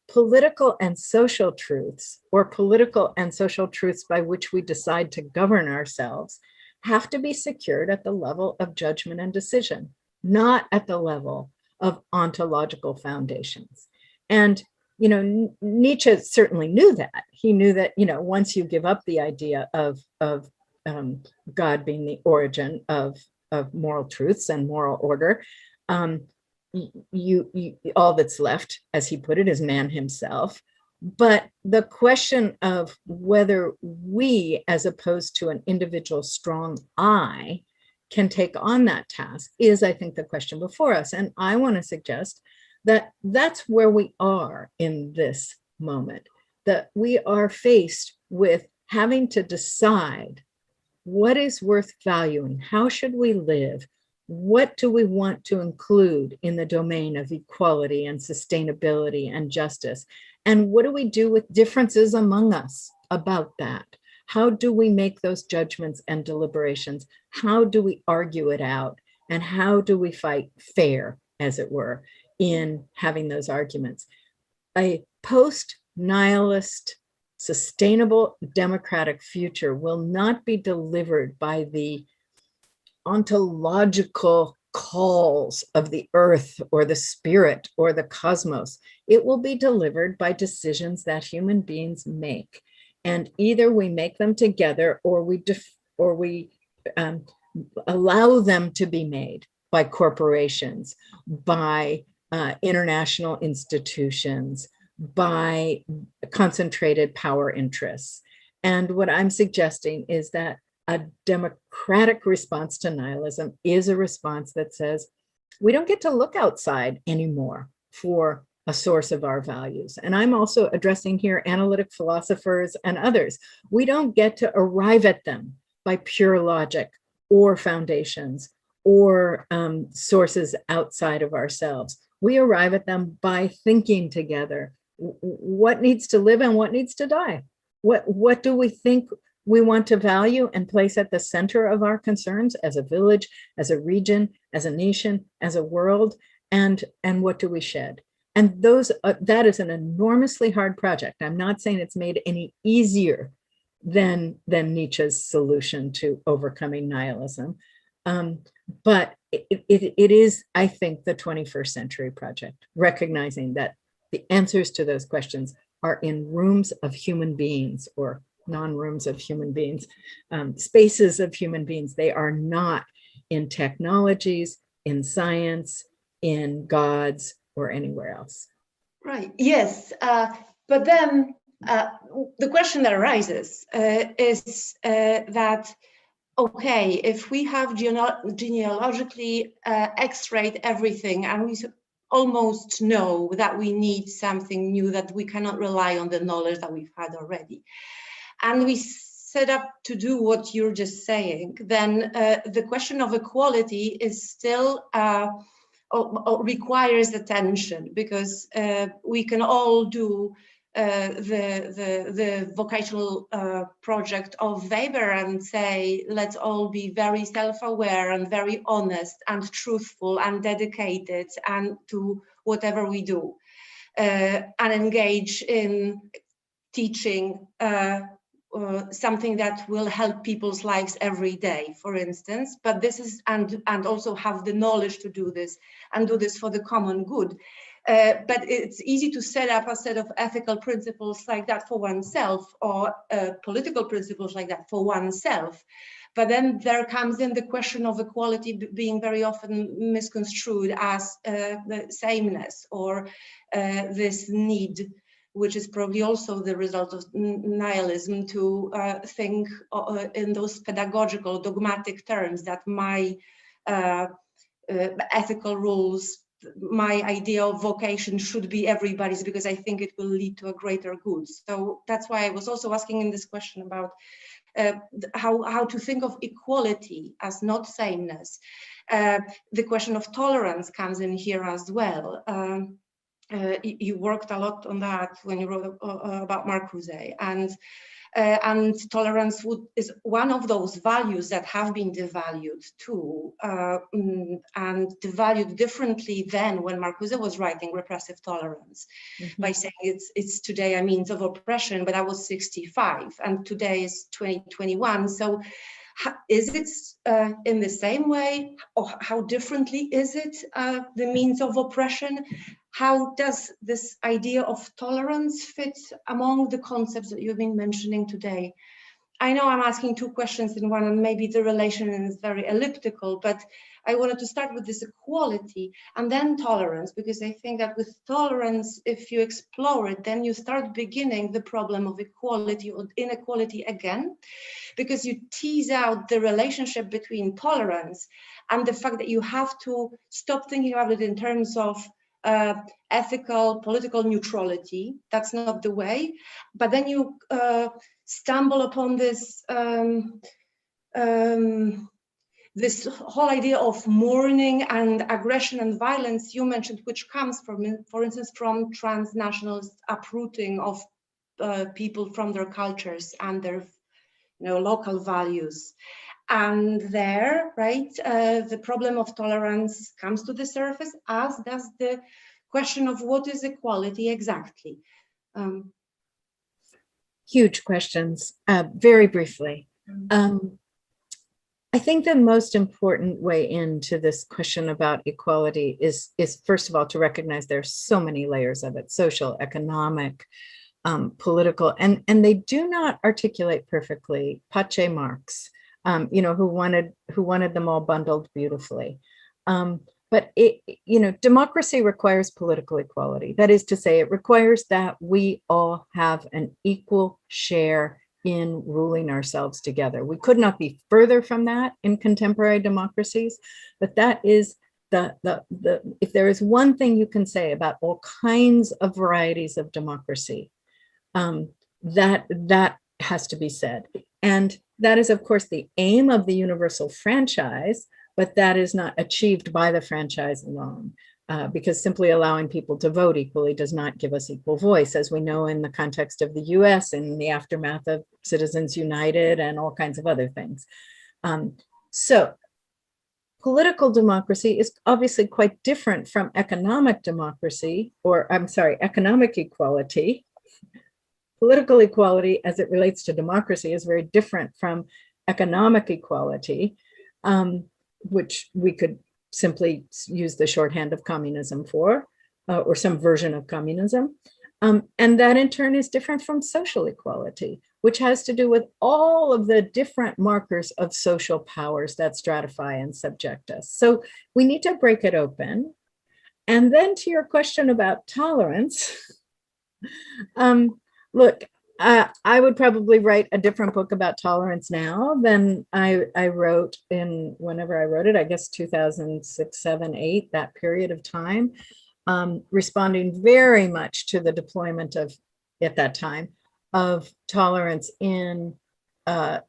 Speaker 2: political and social truths, or political and social truths by which we decide to govern ourselves, have to be secured at the level of judgment and decision, not at the level of ontological foundations. And Nietzsche certainly knew that. He knew that once you give up the idea of God being the origin of moral truths and moral order, all that's left, as he put it, is man himself. But the question of whether we, as opposed to an individual strong I, can take on that task is, I think, the question before us. And I want to suggest that that's where we are in this moment, that we are faced with having to decide what is worth valuing, how should we live, what do we want to include in the domain of equality and sustainability and justice? And what do we do with differences among us about that? How do we make those judgments and deliberations? How do we argue it out? And how do we fight fair, as it were, in having those arguments? A post-nihilist, sustainable democratic future will not be delivered by the ontological calls of the earth or the spirit or the cosmos. It will be delivered by decisions that human beings make. And either we make them together or we allow them to be made by corporations, by international institutions, by concentrated power interests. And what I'm suggesting is that a democratic response to nihilism is a response that says, we don't get to look outside anymore for a source of our values. And I'm also addressing here analytic philosophers and others. We don't get to arrive at them by pure logic or foundations or sources outside of ourselves. We arrive at them by thinking together what needs to live and what needs to die. What do we think we want to value and place at the center of our concerns as a village, as a region, as a nation, as a world, and what do we shed? And that is an enormously hard project. I'm not saying it's made any easier than Nietzsche's solution to overcoming nihilism, but it is, I think, the 21st century project, recognizing that the answers to those questions are in rooms of human beings or non-rooms of human beings, spaces of human beings. They are not in technologies, in science, in gods, or anywhere else.
Speaker 3: Right, yes. But then the question that arises is that okay, if we have genealogically x-rayed everything and we almost know that we need something new, that we cannot rely on the knowledge that we've had already, and we set up to do what you're just saying, then the question of equality is still requires attention, because we can all do the vocational project of Weber and say, let's all be very self-aware and very honest and truthful and dedicated and to whatever we do, and engage in teaching something that will help people's lives every day, for instance. But this is, and also have the knowledge to do this and do this for the common good. But it's easy to set up a set of ethical principles like that for oneself, or political principles like that for oneself. But then there comes in the question of equality being very often misconstrued as the sameness, or this need, which is probably also the result of nihilism, to think in those pedagogical, dogmatic terms that my ethical rules, my idea of vocation should be everybody's, because I think it will lead to a greater good. So that's why I was also asking in this question about how to think of equality as not sameness. The question of tolerance comes in here as well. You worked a lot on that when you wrote about Marcuse, and tolerance is one of those values that have been devalued too, and devalued differently than when Marcuse was writing Repressive Tolerance, by saying it's today a means of oppression, but I was 65 and today is 2021. So is it in the same way, or how differently is it the means of oppression? How does this idea of tolerance fit among the concepts that you've been mentioning today? I know I'm asking two questions in one, and maybe the relation is very elliptical, but I wanted to start with this equality and then tolerance, because I think that with tolerance, if you explore it, then you start beginning the problem of equality or inequality again, because you tease out the relationship between tolerance and the fact that you have to stop thinking about it in terms of ethical, political neutrality. That's not the way. But then you stumble upon this this whole idea of mourning and aggression and violence you mentioned, which comes from, for instance, from transnationalist uprooting of people from their cultures and their local values. And there, right, the problem of tolerance comes to the surface, as does the question of what is equality exactly.
Speaker 2: Huge questions. Very briefly. I think the most important way into this question about equality is first of all, to recognize there's so many layers of it: social, economic, political, and they do not articulate perfectly Pache Marx, who wanted them all bundled beautifully. But democracy requires political equality. That is to say, it requires that we all have an equal share in ruling ourselves together. We could not be further from that in contemporary democracies, but that is if there is one thing you can say about all kinds of varieties of democracy, that has to be said. And that is, of course, the aim of the universal franchise, but that is not achieved by the franchise alone, because simply allowing people to vote equally does not give us equal voice, as we know in the context of the US and in the aftermath of Citizens United and all kinds of other things. So political democracy is obviously quite different from economic democracy, or I'm sorry, economic equality. Political equality as it relates to democracy is very different from economic equality, which we could simply use the shorthand of communism for, or some version of communism. And that in turn is different from social equality, which has to do with all of the different markers of social powers that stratify and subject us. So we need to break it open. And then to your question about tolerance, look, I would probably write a different book about tolerance now than I wrote in whenever I wrote it, I guess 2006, 7, 8, that period of time, responding very much to the deployment of, at that time, of tolerance in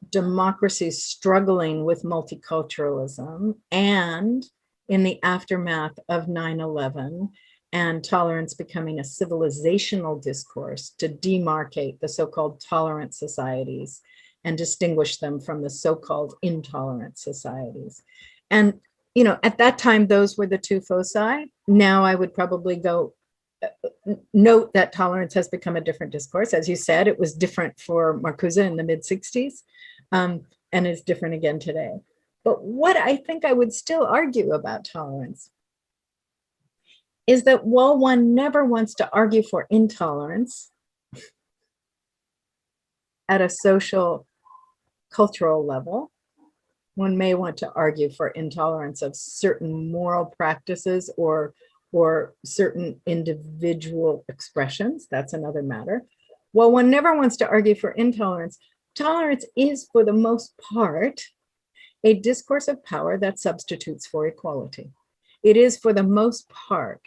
Speaker 2: democracies struggling with multiculturalism, and in the aftermath of 9/11, and tolerance becoming a civilizational discourse to demarcate the so-called tolerant societies and distinguish them from the so-called intolerant societies. And, you know, at that time, those were the two foci. Now I would probably go note that tolerance has become a different discourse. As you said, it was different for Marcuse in the mid-60s, and is different again today. But what I think I would still argue about tolerance is that while one never wants to argue for intolerance at a social, cultural level, one may want to argue for intolerance of certain moral practices or certain individual expressions. That's another matter. While one never wants to argue for intolerance, tolerance is, for the most part, a discourse of power that substitutes for equality. It is, for the most part,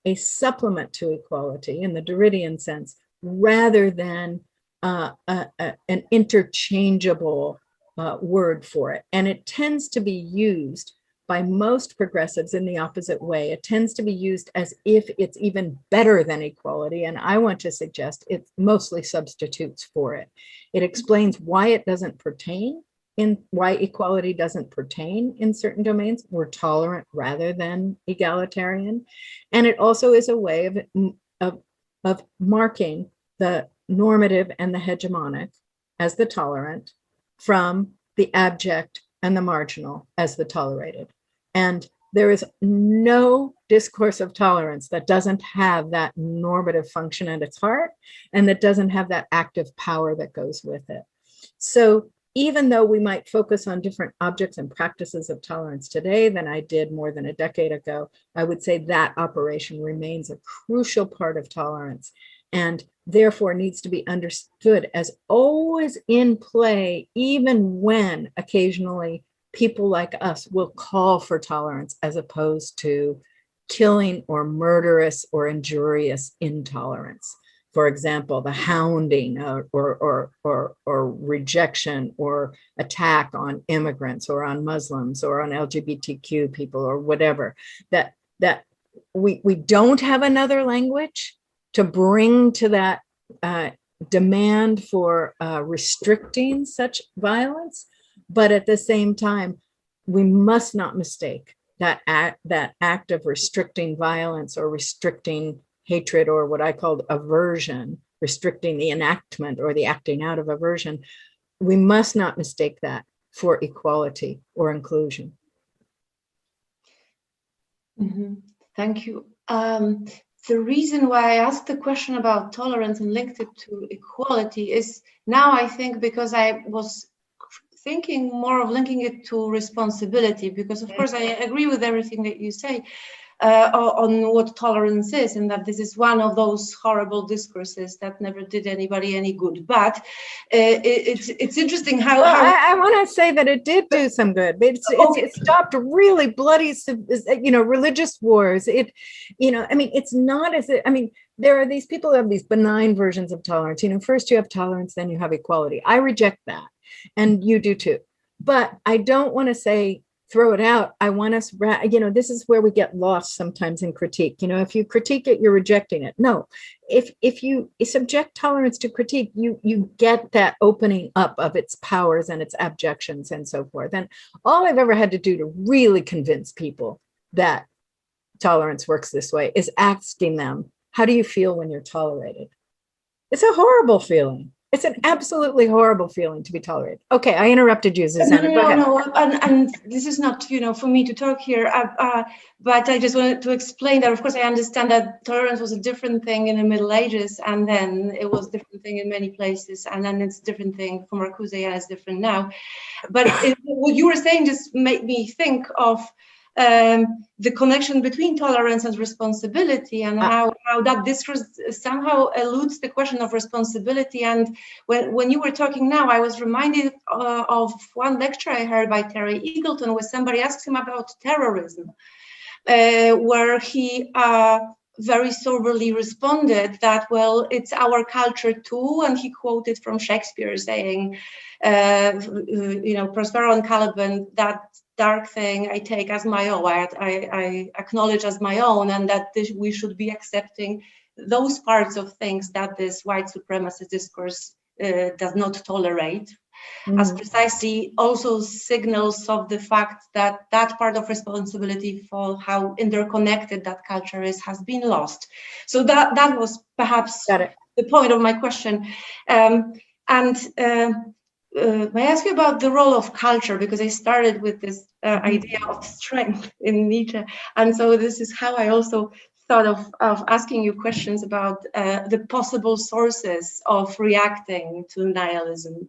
Speaker 2: a supplement to equality in the Derridian sense, rather than an interchangeable word for it. And it tends to be used by most progressives in the opposite way. It tends to be used as if it's even better than equality. And I want to suggest it mostly substitutes for it. It explains why it doesn't pertain, why equality doesn't pertain in certain domains. We're tolerant rather than egalitarian. And it also is a way of marking the normative and the hegemonic as the tolerant from the abject and the marginal as the tolerated. And there is no discourse of tolerance that doesn't have that normative function at its heart, and that doesn't have that active power that goes with it. So even though we might focus on different objects and practices of tolerance today than I did more than a decade ago, I would say that operation remains a crucial part of tolerance, and therefore needs to be understood as always in play, even when occasionally people like us will call for tolerance as opposed to killing or murderous or injurious intolerance. For example, the hounding or rejection or attack on immigrants or on Muslims or on LGBTQ people or whatever, that we don't have another language to bring to that demand for restricting such violence. But at the same time, we must not mistake that act of restricting violence or restricting hatred, or what I called aversion, restricting the enactment or the acting out of aversion. We must not mistake that for equality or inclusion.
Speaker 3: Mm-hmm. Thank you. The reason why I asked the question about tolerance and linked it to equality is now I think because I was thinking more of linking it to responsibility, because of course I agree with everything that you say on what tolerance is, and that this is one of those horrible discourses that never did anybody any good. But it's interesting how,
Speaker 2: well, I want to say that it did do some good. It stopped really bloody, religious wars. I mean, it's not as I mean, there are these people who have these benign versions of tolerance. First you have tolerance, then you have equality. I reject that, and you do too. But I don't want to say throw it out. I want us, this is where we get lost sometimes in critique. If you critique it, you're rejecting it. No, if you subject tolerance to critique, you get that opening up of its powers and its abjections and so forth. And all I've ever had to do to really convince people that tolerance works this way is asking them, how do you feel when you're tolerated? It's a horrible feeling. It's an absolutely horrible feeling to be tolerated. Okay, I interrupted you, Zuzanna.
Speaker 3: No, and this is not, for me to talk here, but I just wanted to explain that, of course, I understand that tolerance was a different thing in the Middle Ages, and then it was a different thing in many places, and then it's a different thing for Marcuse, and it's different now. But what you were saying just made me think of the connection between tolerance and responsibility, and how that discourse somehow eludes the question of responsibility. And when you were talking now, I was reminded of one lecture I heard by Terry Eagleton, where somebody asked him about terrorism, where he very soberly responded that, well, it's our culture too. And he quoted from Shakespeare saying, Prospero and Caliban, that dark thing I take as my own, I acknowledge as my own, and that we should be accepting those parts of things that this white supremacist discourse does not tolerate, as precisely also signals of the fact that that part of responsibility for how interconnected that culture is has been lost. So that was perhaps the point of my question. May I ask you about the role of culture, because I started with this idea of strength in Nietzsche, and so this is how I also thought of asking you questions about the possible sources of reacting to nihilism,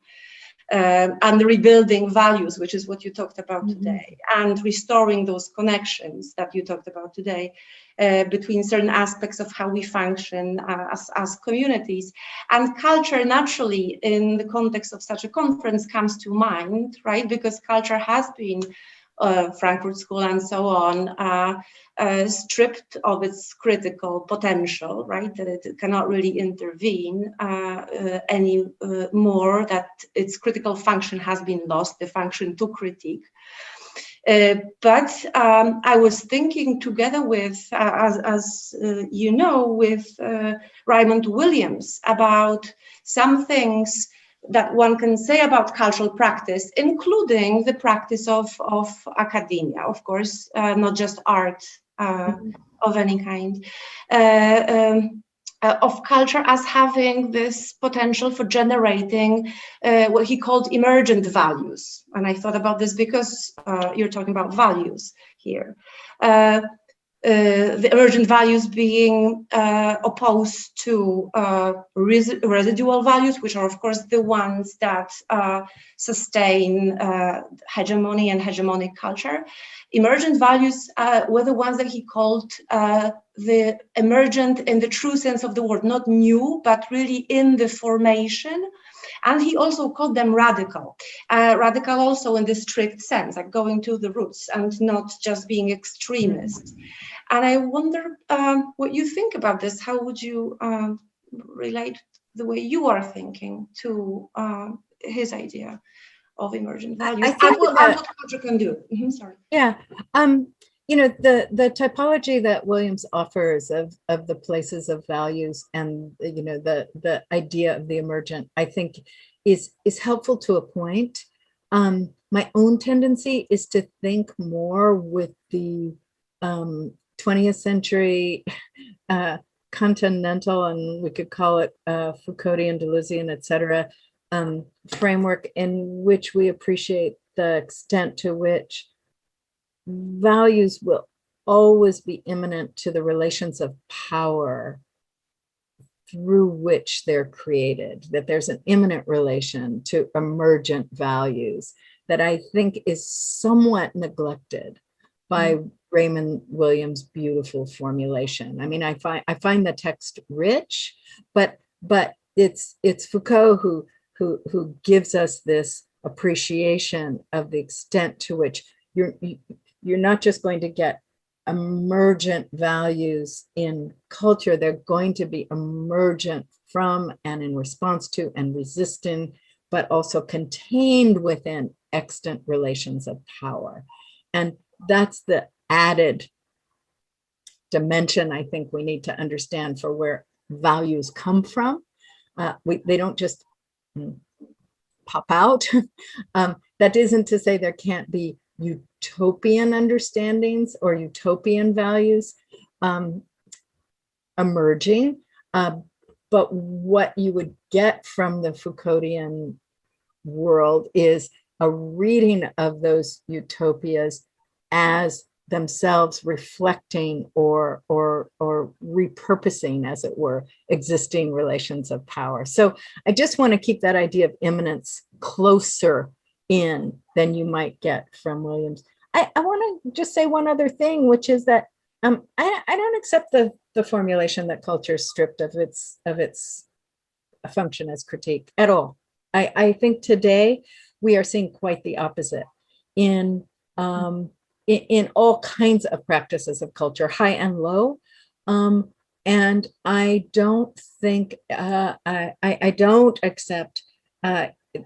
Speaker 3: and the rebuilding values, which is what you talked about today, and restoring those connections that you talked about today between certain aspects of how we function as communities. And culture, naturally, in the context of such a conference, comes to mind, right? Because culture has been, Frankfurt School and so on, stripped of its critical potential, right? That it cannot really intervene any more, that its critical function has been lost, the function to critique. But I was thinking together with, as you know, with Raymond Williams about some things that one can say about cultural practice, including the practice of academia, of course, not just art of any kind, of culture as having this potential for generating what he called emergent values. And I thought about this because you're talking about values here. The emergent values being opposed to residual values, which are, of course, the ones that sustain hegemony and hegemonic culture. Emergent values were the ones that he called the emergent in the true sense of the word, not new, but really in the formation. And he also called them radical. Radical also in the strict sense, like going to the roots and not just being extremist. And I wonder what you think about this. How would you relate the way you are thinking to his idea of emergent values?
Speaker 2: I think
Speaker 3: what culture can do. Sorry.
Speaker 2: Yeah. The typology that Williams offers of the places of values and the idea of the emergent, I think is helpful to a point. My own tendency is to think more with the 20th century continental, and we could call it Foucauldian, Deleuzian, etc., framework in which we appreciate the extent to which values will always be immanent to the relations of power through which they're created, that there's an immanent relation to emergent values that I think is somewhat neglected by Raymond Williams' beautiful formulation. I mean, I find the text rich, but it's Foucault who gives us this appreciation of the extent to which you're not just going to get emergent values in culture, they're going to be emergent from and in response to and resisting, but also contained within extant relations of power. And that's the added dimension I think we need to understand for where values come from. They don't just pop out. That isn't to say there can't be utopian understandings or utopian values emerging, but what you would get from the Foucauldian world is a reading of those utopias as themselves reflecting or repurposing, as it were, existing relations of power. So I just want to keep that idea of immanence closer in than you might get from Williams. I want to just say one other thing, which is that I don't accept the formulation that culture is stripped of its function as critique at all. I think today we are seeing quite the opposite in all kinds of practices of culture, high and low. And I don't think I don't accept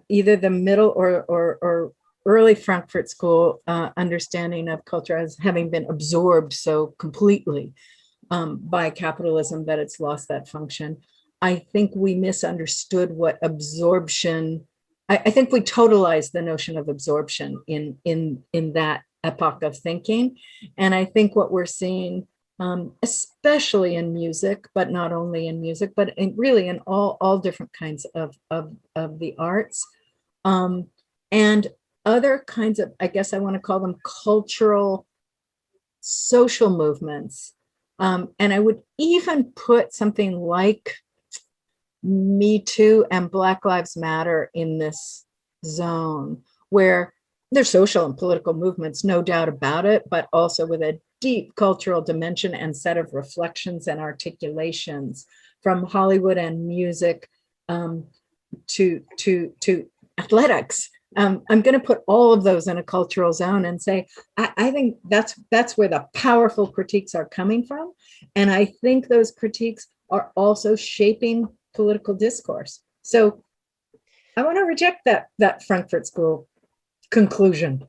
Speaker 2: either the middle or early Frankfurt School understanding of culture as having been absorbed so completely by capitalism that it's lost that function. I think we misunderstood what absorption. I think we totalized the notion of absorption in that epoch of thinking, and I think what we're seeing, especially in music, but not only in music, but really in all different kinds of the arts, and other kinds of, I guess I want to call them cultural, social movements. And I would even put something like Me Too and Black Lives Matter in this zone, where there's social and political movements, no doubt about it, but also with a deep cultural dimension and set of reflections and articulations from Hollywood and music to athletics. I'm going to put all of those in a cultural zone and say, I think that's where the powerful critiques are coming from. And I think those critiques are also shaping political discourse. So I want to reject that Frankfurt School conclusion.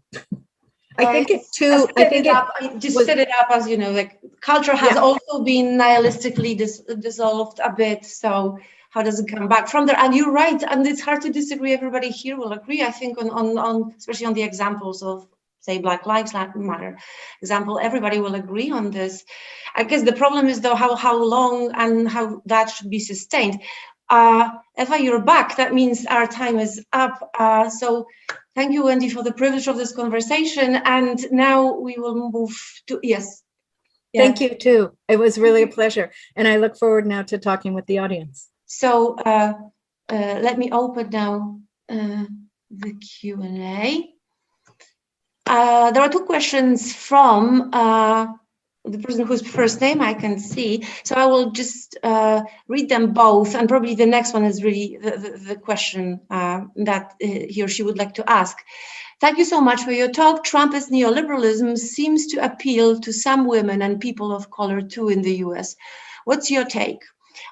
Speaker 2: I think it too. I think
Speaker 3: set it up as, you know, like culture has also been nihilistically dissolved a bit. So how does it come back from there? And you're right, and it's hard to disagree. Everybody here will agree, I think, on especially on the examples of, say, Black Lives Matter example. Everybody will agree on this. I guess the problem is, though, how long and how that should be sustained. Eva, you're back. That means our time is up. So thank you, Wendy, for the privilege of this conversation. And now we will move to, yes.
Speaker 2: Yeah. Thank you, too. It was really a pleasure. And I look forward now to talking with the audience.
Speaker 3: So let me open now the Q&A. There are two questions from the person whose first name I can see. So I will just read them both, and probably the next one is really the question that he or she would like to ask. Thank you so much for your talk. Trumpist neoliberalism seems to appeal to some women and people of color too in the US. What's your take?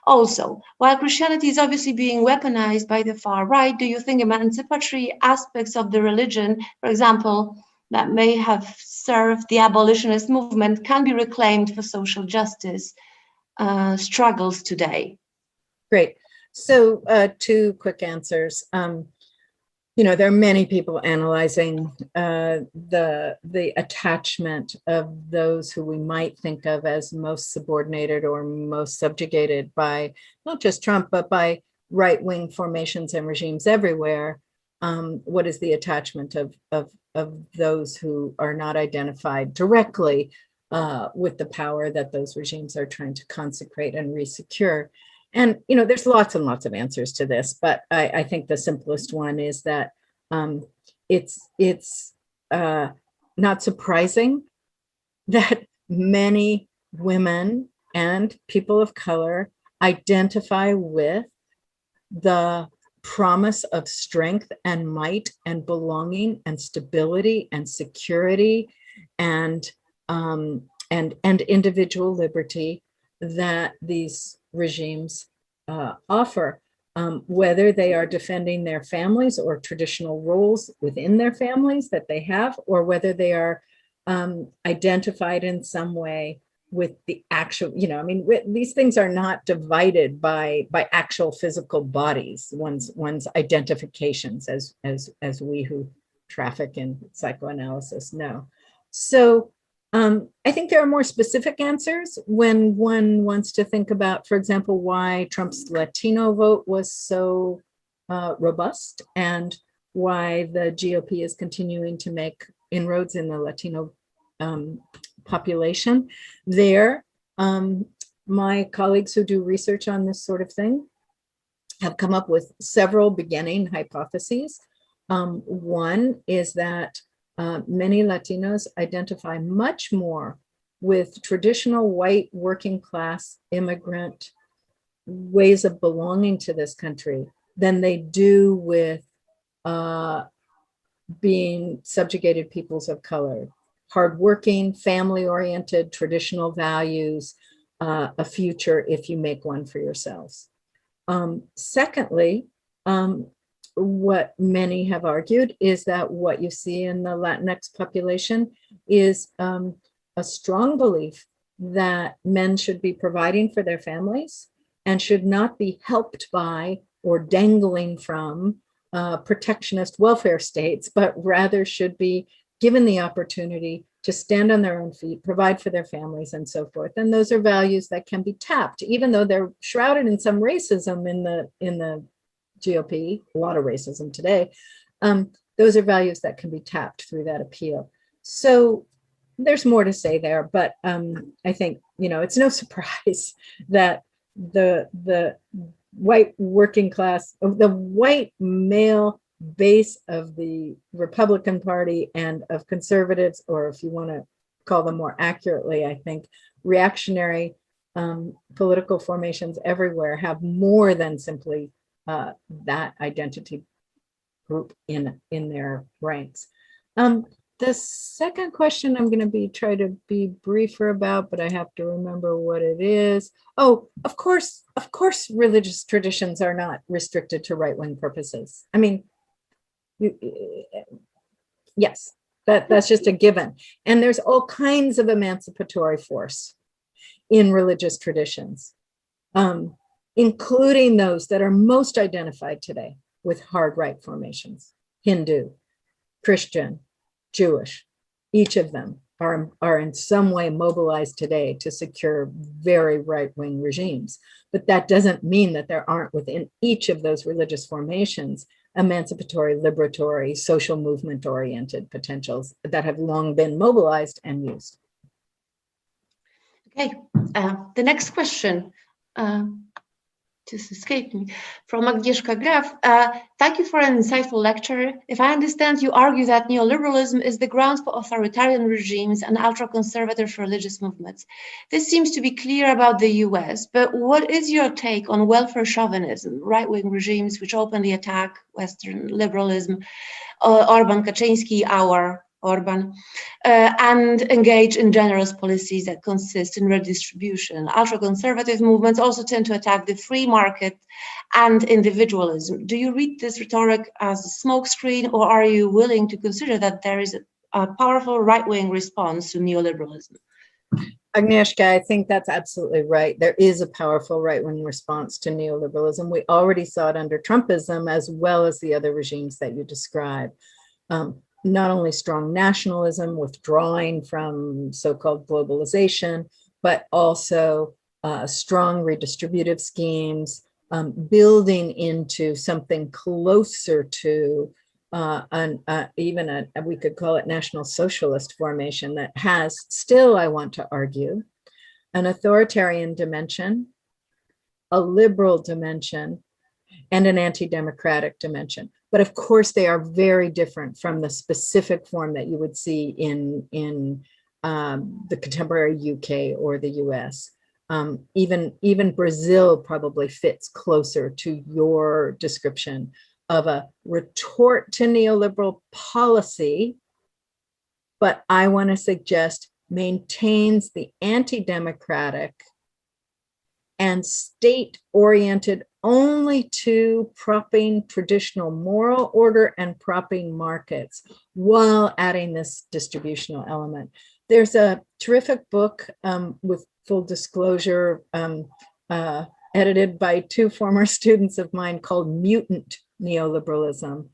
Speaker 3: Also, while Christianity is obviously being weaponized by the far right, do you think emancipatory aspects of the religion, for example, that may have served the abolitionist movement, can be reclaimed for social justice struggles today?
Speaker 2: Great. So two quick answers. You know, there are many people analyzing the attachment of those who we might think of as most subordinated or most subjugated by not just Trump, but by right-wing formations and regimes everywhere. What is the attachment of those who are not identified directly with the power that those regimes are trying to consecrate and resecure? And, you know, there's lots and lots of answers to this, but I think the simplest one is that it's not surprising that many women and people of color identify with the promise of strength and might and belonging and stability and security and individual liberty that these regimes offer, whether they are defending their families or traditional roles within their families that they have, or whether they are identified in some way with the actual, you know, I mean, these things are not divided by actual physical bodies, one's identifications, as we who traffic in psychoanalysis know. So I think there are more specific answers when one wants to think about, for example, why Trump's Latino vote was so robust and why the GOP is continuing to make inroads in the Latino population. There, my colleagues who do research on this sort of thing have come up with several beginning hypotheses. One is that many Latinos identify much more with traditional white working class immigrant ways of belonging to this country than they do with being subjugated peoples of color. Hardworking, family-oriented, traditional values, a future if you make one for yourselves. Secondly, what many have argued is that what you see in the Latinx population is a strong belief that men should be providing for their families and should not be helped by or dangling from protectionist welfare states, but rather should be given the opportunity to stand on their own feet, provide for their families and so forth. And those are values that can be tapped, even though they're shrouded in some racism in the GOP, a lot of racism today. Those are values that can be tapped through that appeal. So there's more to say there, but I think, it's no surprise that the white working class, the white male base of the Republican Party and of conservatives, or if you want to call them more accurately, I think reactionary political formations everywhere have more than simply that identity group in their ranks. The second question I'm going to try to be briefer about, but I have to remember what it is. Oh, of course, religious traditions are not restricted to right-wing purposes. I mean, yes, that's just a given. And there's all kinds of emancipatory force in religious traditions, including those that are most identified today with hard right formations: Hindu, Christian, Jewish. Each of them are in some way mobilized today to secure very right-wing regimes. But that doesn't mean that there aren't within each of those religious formations emancipatory, liberatory, social movement-oriented potentials that have long been mobilized and used.
Speaker 3: Okay, the next question just escaped me, from Agnieszka Graf. Thank you for an insightful lecture. If I understand, you argue that neoliberalism is the ground for authoritarian regimes and ultra-conservative religious movements. This seems to be clear about the US, but what is your take on welfare chauvinism, right-wing regimes which openly attack Western liberalism, Orban, Kaczynski, our Orban, and engage in generous policies that consist in redistribution. Ultra-conservative movements also tend to attack the free market and individualism. Do you read this rhetoric as a smokescreen, or are you willing to consider that there is a powerful right-wing response to neoliberalism?
Speaker 2: Agnieszka, I think that's absolutely right. There is a powerful right-wing response to neoliberalism. We already saw it under Trumpism as well as the other regimes that you describe. Not only strong nationalism, withdrawing from so-called globalization, but also strong redistributive schemes, building into something closer to we could call it national socialist formation that has still, I want to argue, an authoritarian dimension, a liberal dimension, and an anti-democratic dimension. But of course, they are very different from the specific form that you would see in the contemporary UK or the US. Even Brazil probably fits closer to your description of a retort to neoliberal policy, but I want to suggest maintains the anti-democratic and state-oriented only to propping traditional moral order and propping markets while adding this distributional element. There's a terrific book with full disclosure, edited by two former students of mine called Mutant Neoliberalism.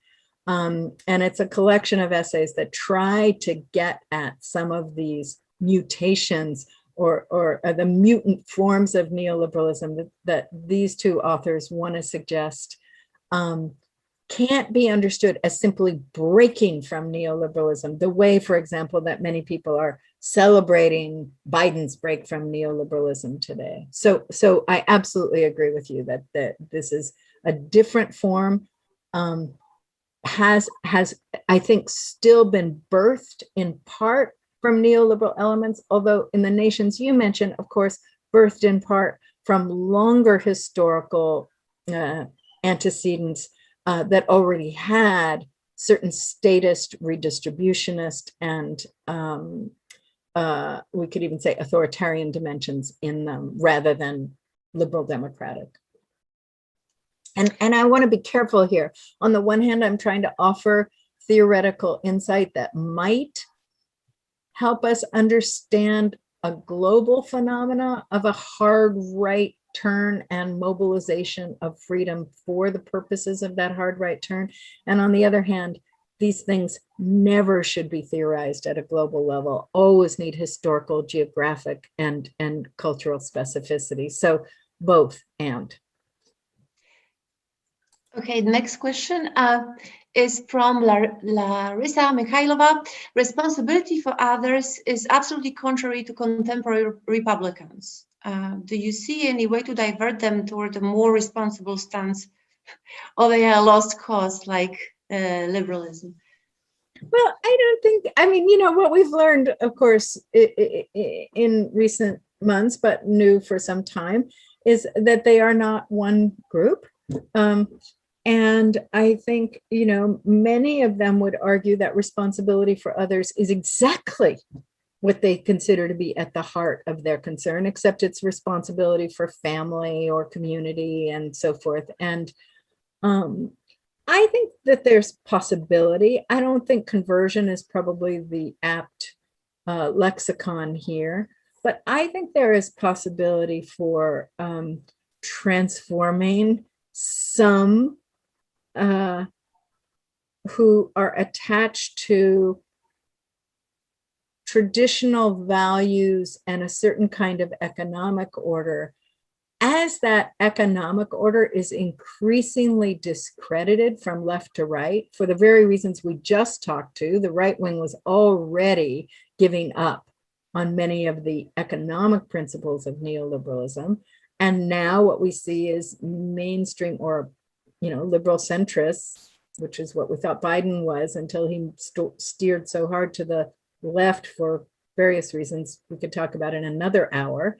Speaker 2: And it's a collection of essays that try to get at some of these mutations or the mutant forms of neoliberalism that these two authors want to suggest can't be understood as simply breaking from neoliberalism, the way, for example, that many people are celebrating Biden's break from neoliberalism today. So I absolutely agree with you that this is a different form. has, I think, still been birthed in part from neoliberal elements, although in the nations you mentioned, of course, birthed in part from longer historical antecedents that already had certain statist, redistributionist, and we could even say authoritarian dimensions in them rather than liberal democratic. And I want to be careful here. On the one hand, I'm trying to offer theoretical insight that might help us understand a global phenomena of a hard right turn and mobilization of freedom for the purposes of that hard right turn. And on the other hand, these things never should be theorized at a global level, always need historical, geographic, and cultural specificity. So both and.
Speaker 3: Okay, next question is from Larissa Mikhailova. Responsibility for others is absolutely contrary to contemporary Republicans. Do you see any way to divert them toward a more responsible stance, or they are a lost cause like liberalism?
Speaker 2: Well, I don't think, I mean, you know, what we've learned, of course, in recent months, but new for some time, is that they are not one group. And I think, you know, many of them would argue that responsibility for others is exactly what they consider to be at the heart of their concern, except it's responsibility for family or community and so forth. And I think that there's possibility. I don't think conversion is probably the apt lexicon here, but I think there is possibility for transforming some who are attached to traditional values and a certain kind of economic order, as that economic order is increasingly discredited from left to right for the very reasons we just talked to. The right wing was already giving up on many of the economic principles of neoliberalism. And now what we see is mainstream, or, you know, liberal centrists, which is what we thought Biden was until he steered so hard to the left for various reasons we could talk about in another hour.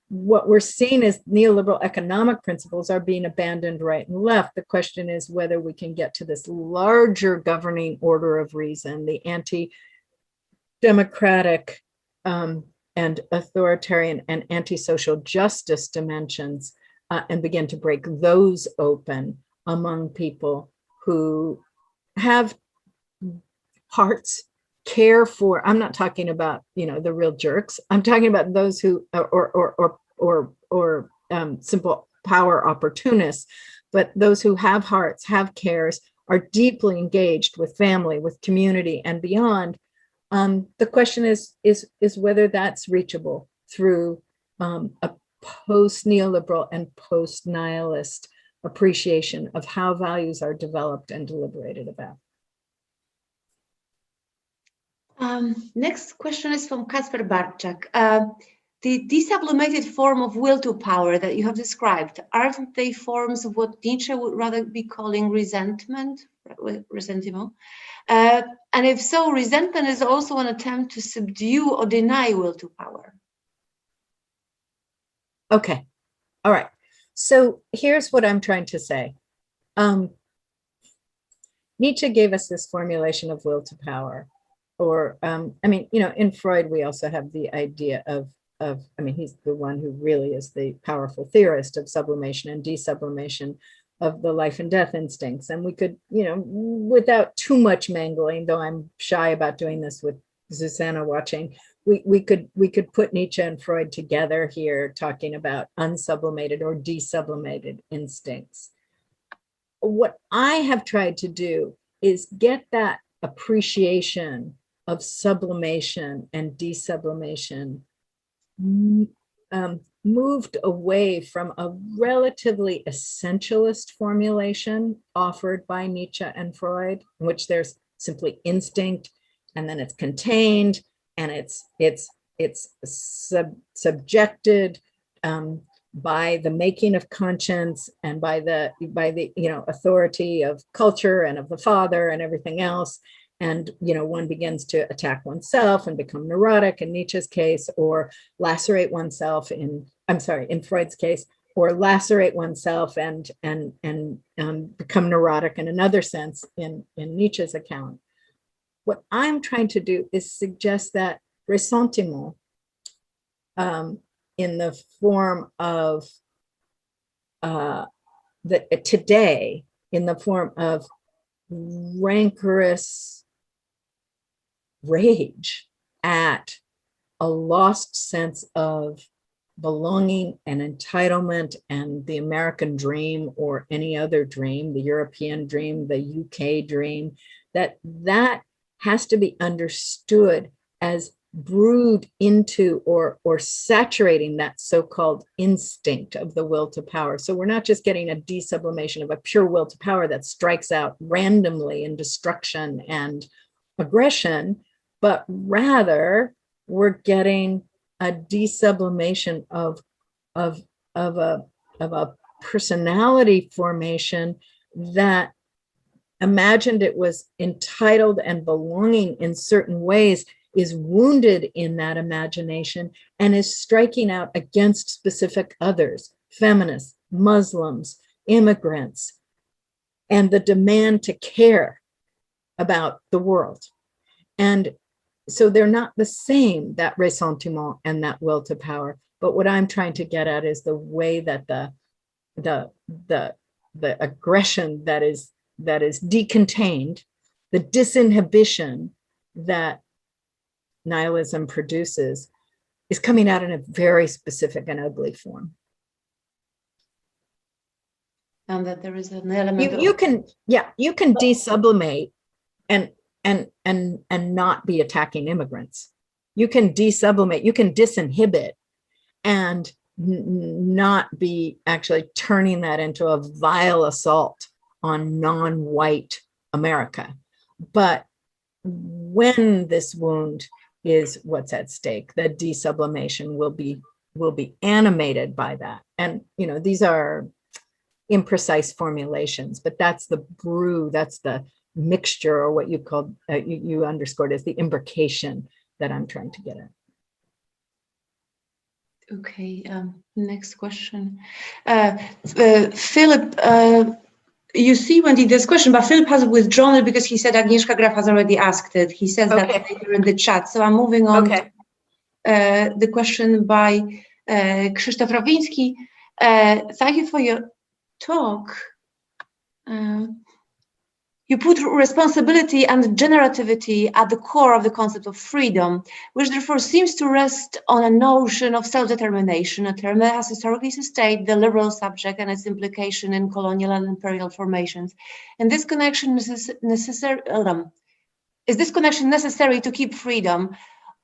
Speaker 2: What we're seeing is neoliberal economic principles are being abandoned right and left. The question is whether we can get to this larger governing order of reason, the anti-democratic and authoritarian and anti-social justice dimensions, and begin to break those open among people who have hearts, care for, I'm not talking about, you know, the real jerks. I'm talking about those who, or simple power opportunists, but those who have hearts, have cares, are deeply engaged with family, with community, and beyond. The question is whether that's reachable through a post-neoliberal and post-nihilist appreciation of how values are developed and deliberated about.
Speaker 3: Next question is from Kasper Barczak. The desublimated form of will to power that you have described, aren't they forms of what Nietzsche would rather be calling resentment? Ressentiment? And if so, resentment is also an attempt to subdue or deny will to power.
Speaker 2: Okay, all right. So here's what I'm trying to say. Nietzsche gave us this formulation of will to power. Or, I mean, you know, in Freud, we also have the idea of, I mean, he's the one who really is the powerful theorist of sublimation and desublimation of the life and death instincts. And we could, you know, without too much mangling, though I'm shy about doing this with Zuzanna watching, we could put Nietzsche and Freud together here talking about unsublimated or desublimated instincts. What I have tried to do is get that appreciation of sublimation and desublimation moved away from a relatively essentialist formulation offered by Nietzsche and Freud, in which there's simply instinct, and then it's contained, and it's subjected, by the making of conscience and by the authority of culture and of the father and everything else. And, one begins to attack oneself and become neurotic in Nietzsche's case, or lacerate oneself in Freud's case, or lacerate oneself and become neurotic in another sense in Nietzsche's account. What I'm trying to do is suggest that ressentiment in the form of today, in the form of rancorous rage at a lost sense of belonging and entitlement and the American dream or any other dream, the European dream, the UK dream, that has to be understood as brewed into or saturating that so-called instinct of the will to power. So we're not just getting a desublimation of a pure will to power that strikes out randomly in destruction and aggression, but rather we're getting a desublimation of a personality formation that imagined it was entitled and belonging in certain ways, is wounded in that imagination and is striking out against specific others, feminists, Muslims, immigrants, and the demand to care about the world. And so they're not the same, that ressentiment and that will to power. But what I'm trying to get at is the way that the aggression that is decontained, the disinhibition that nihilism produces, is coming out in a very specific and ugly form.
Speaker 3: And that there is an element
Speaker 2: you can desublimate and not be attacking immigrants. You can desublimate, you can disinhibit and not be actually turning that into a vile assault on non-white America. But when this wound is what's at stake, the desublimation will be animated by that. And these are imprecise formulations, but that's the brew, that's the mixture, or what you called, you underscored as the imbrication that I'm trying to get at.
Speaker 3: Okay, next question. Philip, you see, Wendy, this question, but Philip has withdrawn it because he said Agnieszka Graf has already asked it. He says that later in the chat. So I'm moving on to the question by Krzysztof Rowiński. Thank you for your talk. You put responsibility and generativity at the core of the concept of freedom, which therefore seems to rest on a notion of self-determination, a term that has historically sustained the liberal subject and its implication in colonial and imperial formations. And this connection is this connection necessary to keep freedom,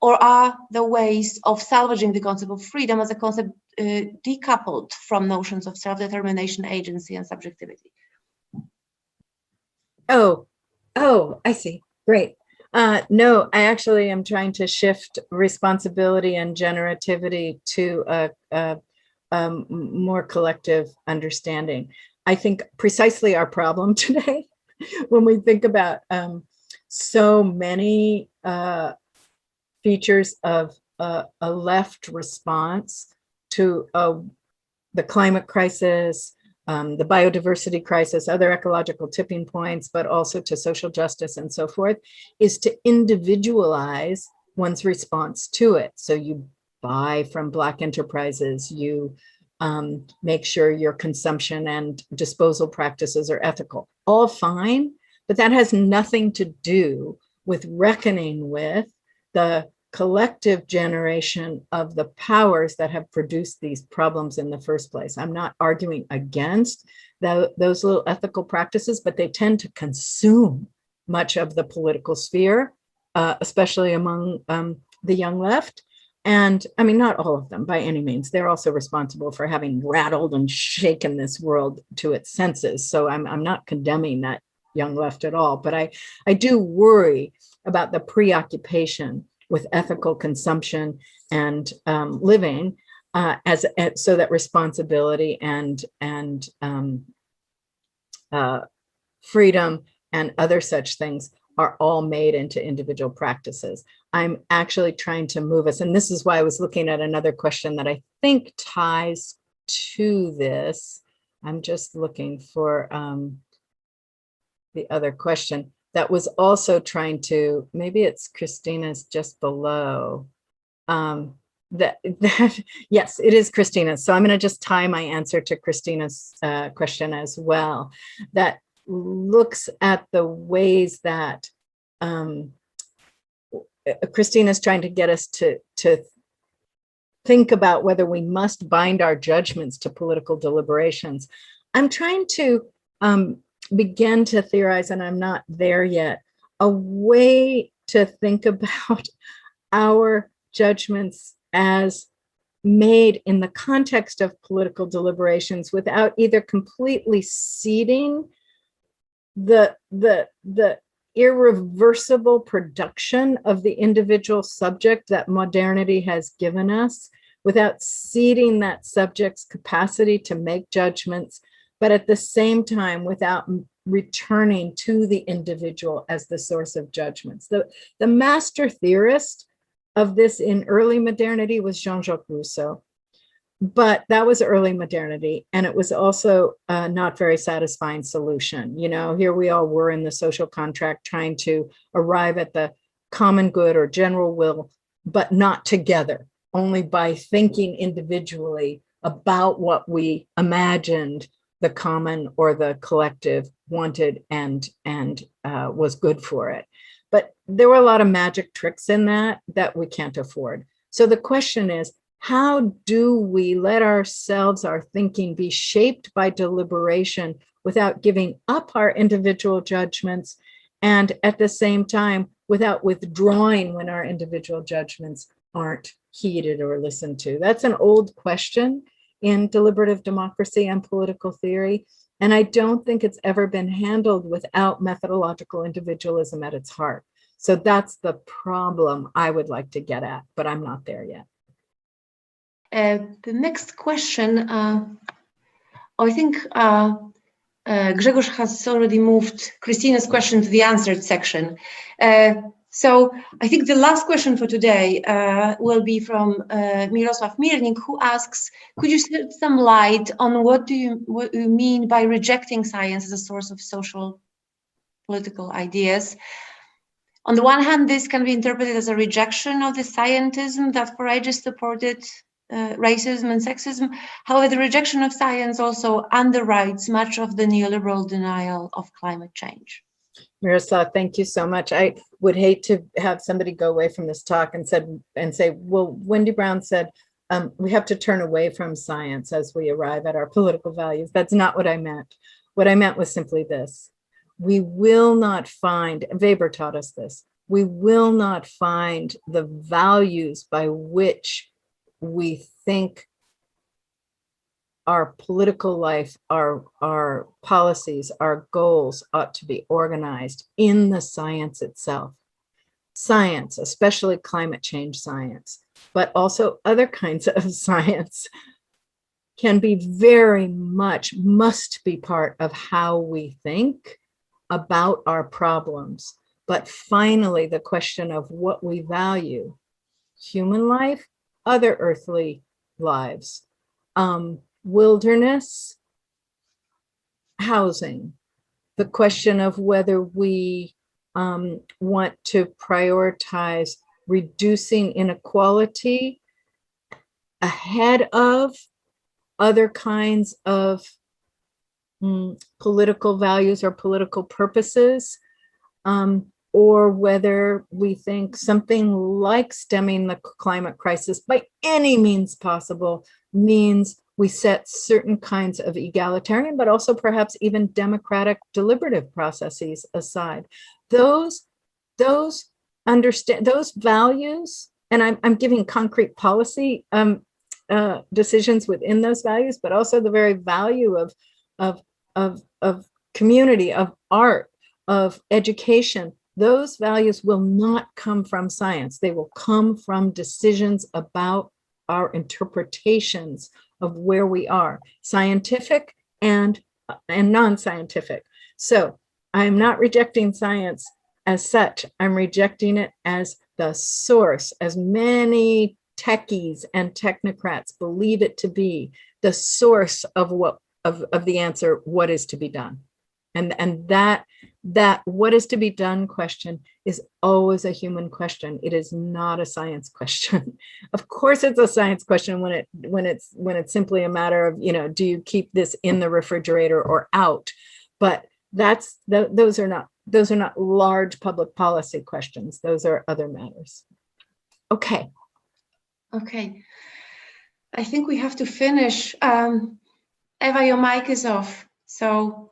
Speaker 3: or are the ways of salvaging the concept of freedom as a concept decoupled from notions of self-determination, agency, and subjectivity?
Speaker 2: Oh, I see. Great. No, I actually am trying to shift responsibility and generativity to a more collective understanding. I think precisely our problem today, when we think about so many features of a left response to the climate crisis, the biodiversity crisis, other ecological tipping points, but also to social justice and so forth, is to individualize one's response to it. So you buy from Black enterprises, you make sure your consumption and disposal practices are ethical. All fine, but that has nothing to do with reckoning with the collective generation of the powers that have produced these problems in the first place. I'm not arguing against those little ethical practices, but they tend to consume much of the political sphere, especially among the young left. And I mean, not all of them by any means. They're also responsible for having rattled and shaken this world to its senses. So I'm not condemning that young left at all, but I do worry about the preoccupation with ethical consumption and living so that responsibility and freedom and other such things are all made into individual practices. I'm actually trying to move us, and this is why I was looking at another question that I think ties to this. I'm just looking for the other question that was also trying to, maybe it's Christina's just below. Yes, it is Christina's. So I'm going to just tie my answer to Christina's question as well. That looks at the ways that Christina's trying to get us to think about whether we must bind our judgments to political deliberations. I'm trying to begin to theorize, and I'm not there yet, a way to think about our judgments as made in the context of political deliberations without either completely ceding the irreversible production of the individual subject that modernity has given us, without ceding that subject's capacity to make judgments, but at the same time without returning to the individual as the source of judgments. The master theorist of this in early modernity was Jean-Jacques Rousseau, but that was early modernity, and it was also a not very satisfying solution. You know, here we all were in the social contract trying to arrive at the common good or general will, but not together, only by thinking individually about what we imagined the common or the collective wanted and was good for it. But there were a lot of magic tricks in that we can't afford. So the question is, how do we let ourselves, our thinking, be shaped by deliberation without giving up our individual judgments, and at the same time without withdrawing when our individual judgments aren't heeded or listened to? That's an old question in deliberative democracy and political theory, and I don't think it's ever been handled without methodological individualism at its heart. So that's the problem I would like to get at, but I'm not there yet.
Speaker 3: The next question, I think Grzegorz has already moved Christina's question to the answered section. So I think the last question for today will be from Mirosław Mirnik, who asks, could you shed some light on what you mean by rejecting science as a source of social political ideas? On the one hand, this can be interpreted as a rejection of the scientism that for ages supported racism and sexism. However, the rejection of science also underwrites much of the neoliberal denial of climate change.
Speaker 2: Miroslav, thank you so much. I would hate to have somebody go away from this talk and say, well, Wendy Brown said, we have to turn away from science as we arrive at our political values. That's not what I meant. What I meant was simply this. We will not find, Weber taught us this, we will not find the values by which we think our political life, our policies, our goals ought to be organized in the science itself. Science, especially climate change science, but also other kinds of science, can be very much, must be part of how we think about our problems. But finally, the question of what we value, human life, other earthly lives, wilderness, housing, the question of whether we want to prioritize reducing inequality ahead of other kinds of political values or political purposes, or whether we think something like stemming the climate crisis by any means possible means we set certain kinds of egalitarian, but also perhaps even democratic deliberative processes aside. Those values, and I'm giving concrete policy decisions within those values, but also the very value of community, of art, of education. Those values will not come from science. They will come from decisions about our interpretations of where we are, scientific and non-scientific. So I'm not rejecting science as such. I'm rejecting it as the source, as many techies and technocrats believe it to be, the source of what of the answer, what is to be done. And that what is to be done question is always a human question. It is not a science question. Of course it's a science question when it's simply a matter of, you know, do you keep this in the refrigerator or out? But those are not large public policy questions. Those are other matters. Okay.
Speaker 3: Okay. I think we have to finish. Eva, your mic is off, so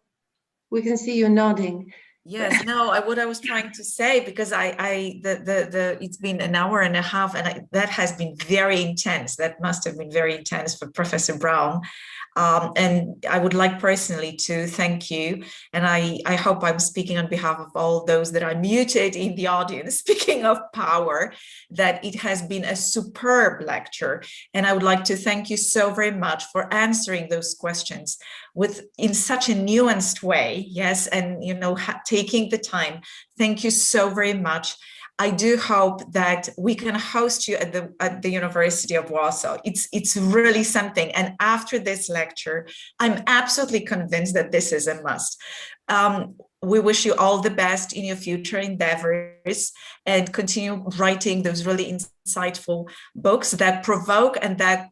Speaker 3: we can see you nodding.
Speaker 1: Yes, no, what I was trying to say, because it's been an hour and a half, and that has been very intense. That must have been very intense for Professor Brown. And I would like personally to thank you. And I hope I'm speaking on behalf of all those that are muted in the audience, speaking of power, that it has been a superb lecture. And I would like to thank you so very much for answering those questions in such a nuanced way. Yes, and you know, taking the time. Thank you so very much. I do hope that we can host you at the University of Warsaw. It's really something. And after this lecture, I'm absolutely convinced that this is a must. We wish you all the best in your future endeavors, and continue writing those really insightful books that provoke and that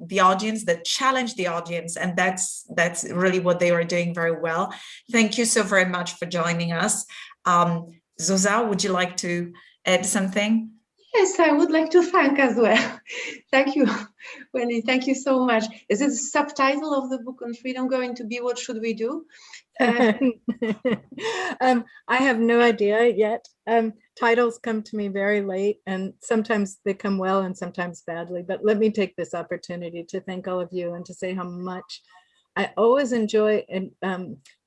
Speaker 1: challenge the audience. And that's really what they are doing very well. Thank you so very much for joining us. Zuza, would you like to add something?
Speaker 3: Yes, I would like to thank as well. Thank you, Wendy. Thank you so much. Is it the subtitle of the book on freedom going to be "What Should We Do"?
Speaker 2: I have no idea yet. Titles come to me very late, and sometimes they come well and sometimes badly. But let me take this opportunity to thank all of you and to say how much I always enjoy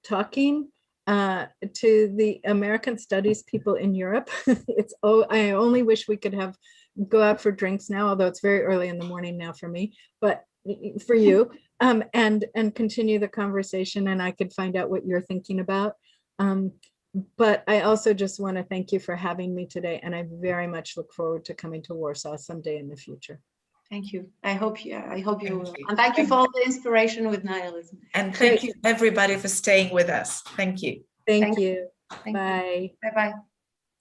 Speaker 2: talking to the American studies people in Europe. I only wish we could go out for drinks now, although it's very early in the morning now for me, but for you, and continue the conversation, and I could find out what you're thinking about. But I also just want to thank you for having me today, and I very much look forward to coming to Warsaw someday in the future.
Speaker 3: Thank you. I hope you will. And thank you for all the inspiration with nihilism.
Speaker 1: And thank you everybody for staying with us. Thank you.
Speaker 2: Thank you. Bye.
Speaker 3: Bye-bye.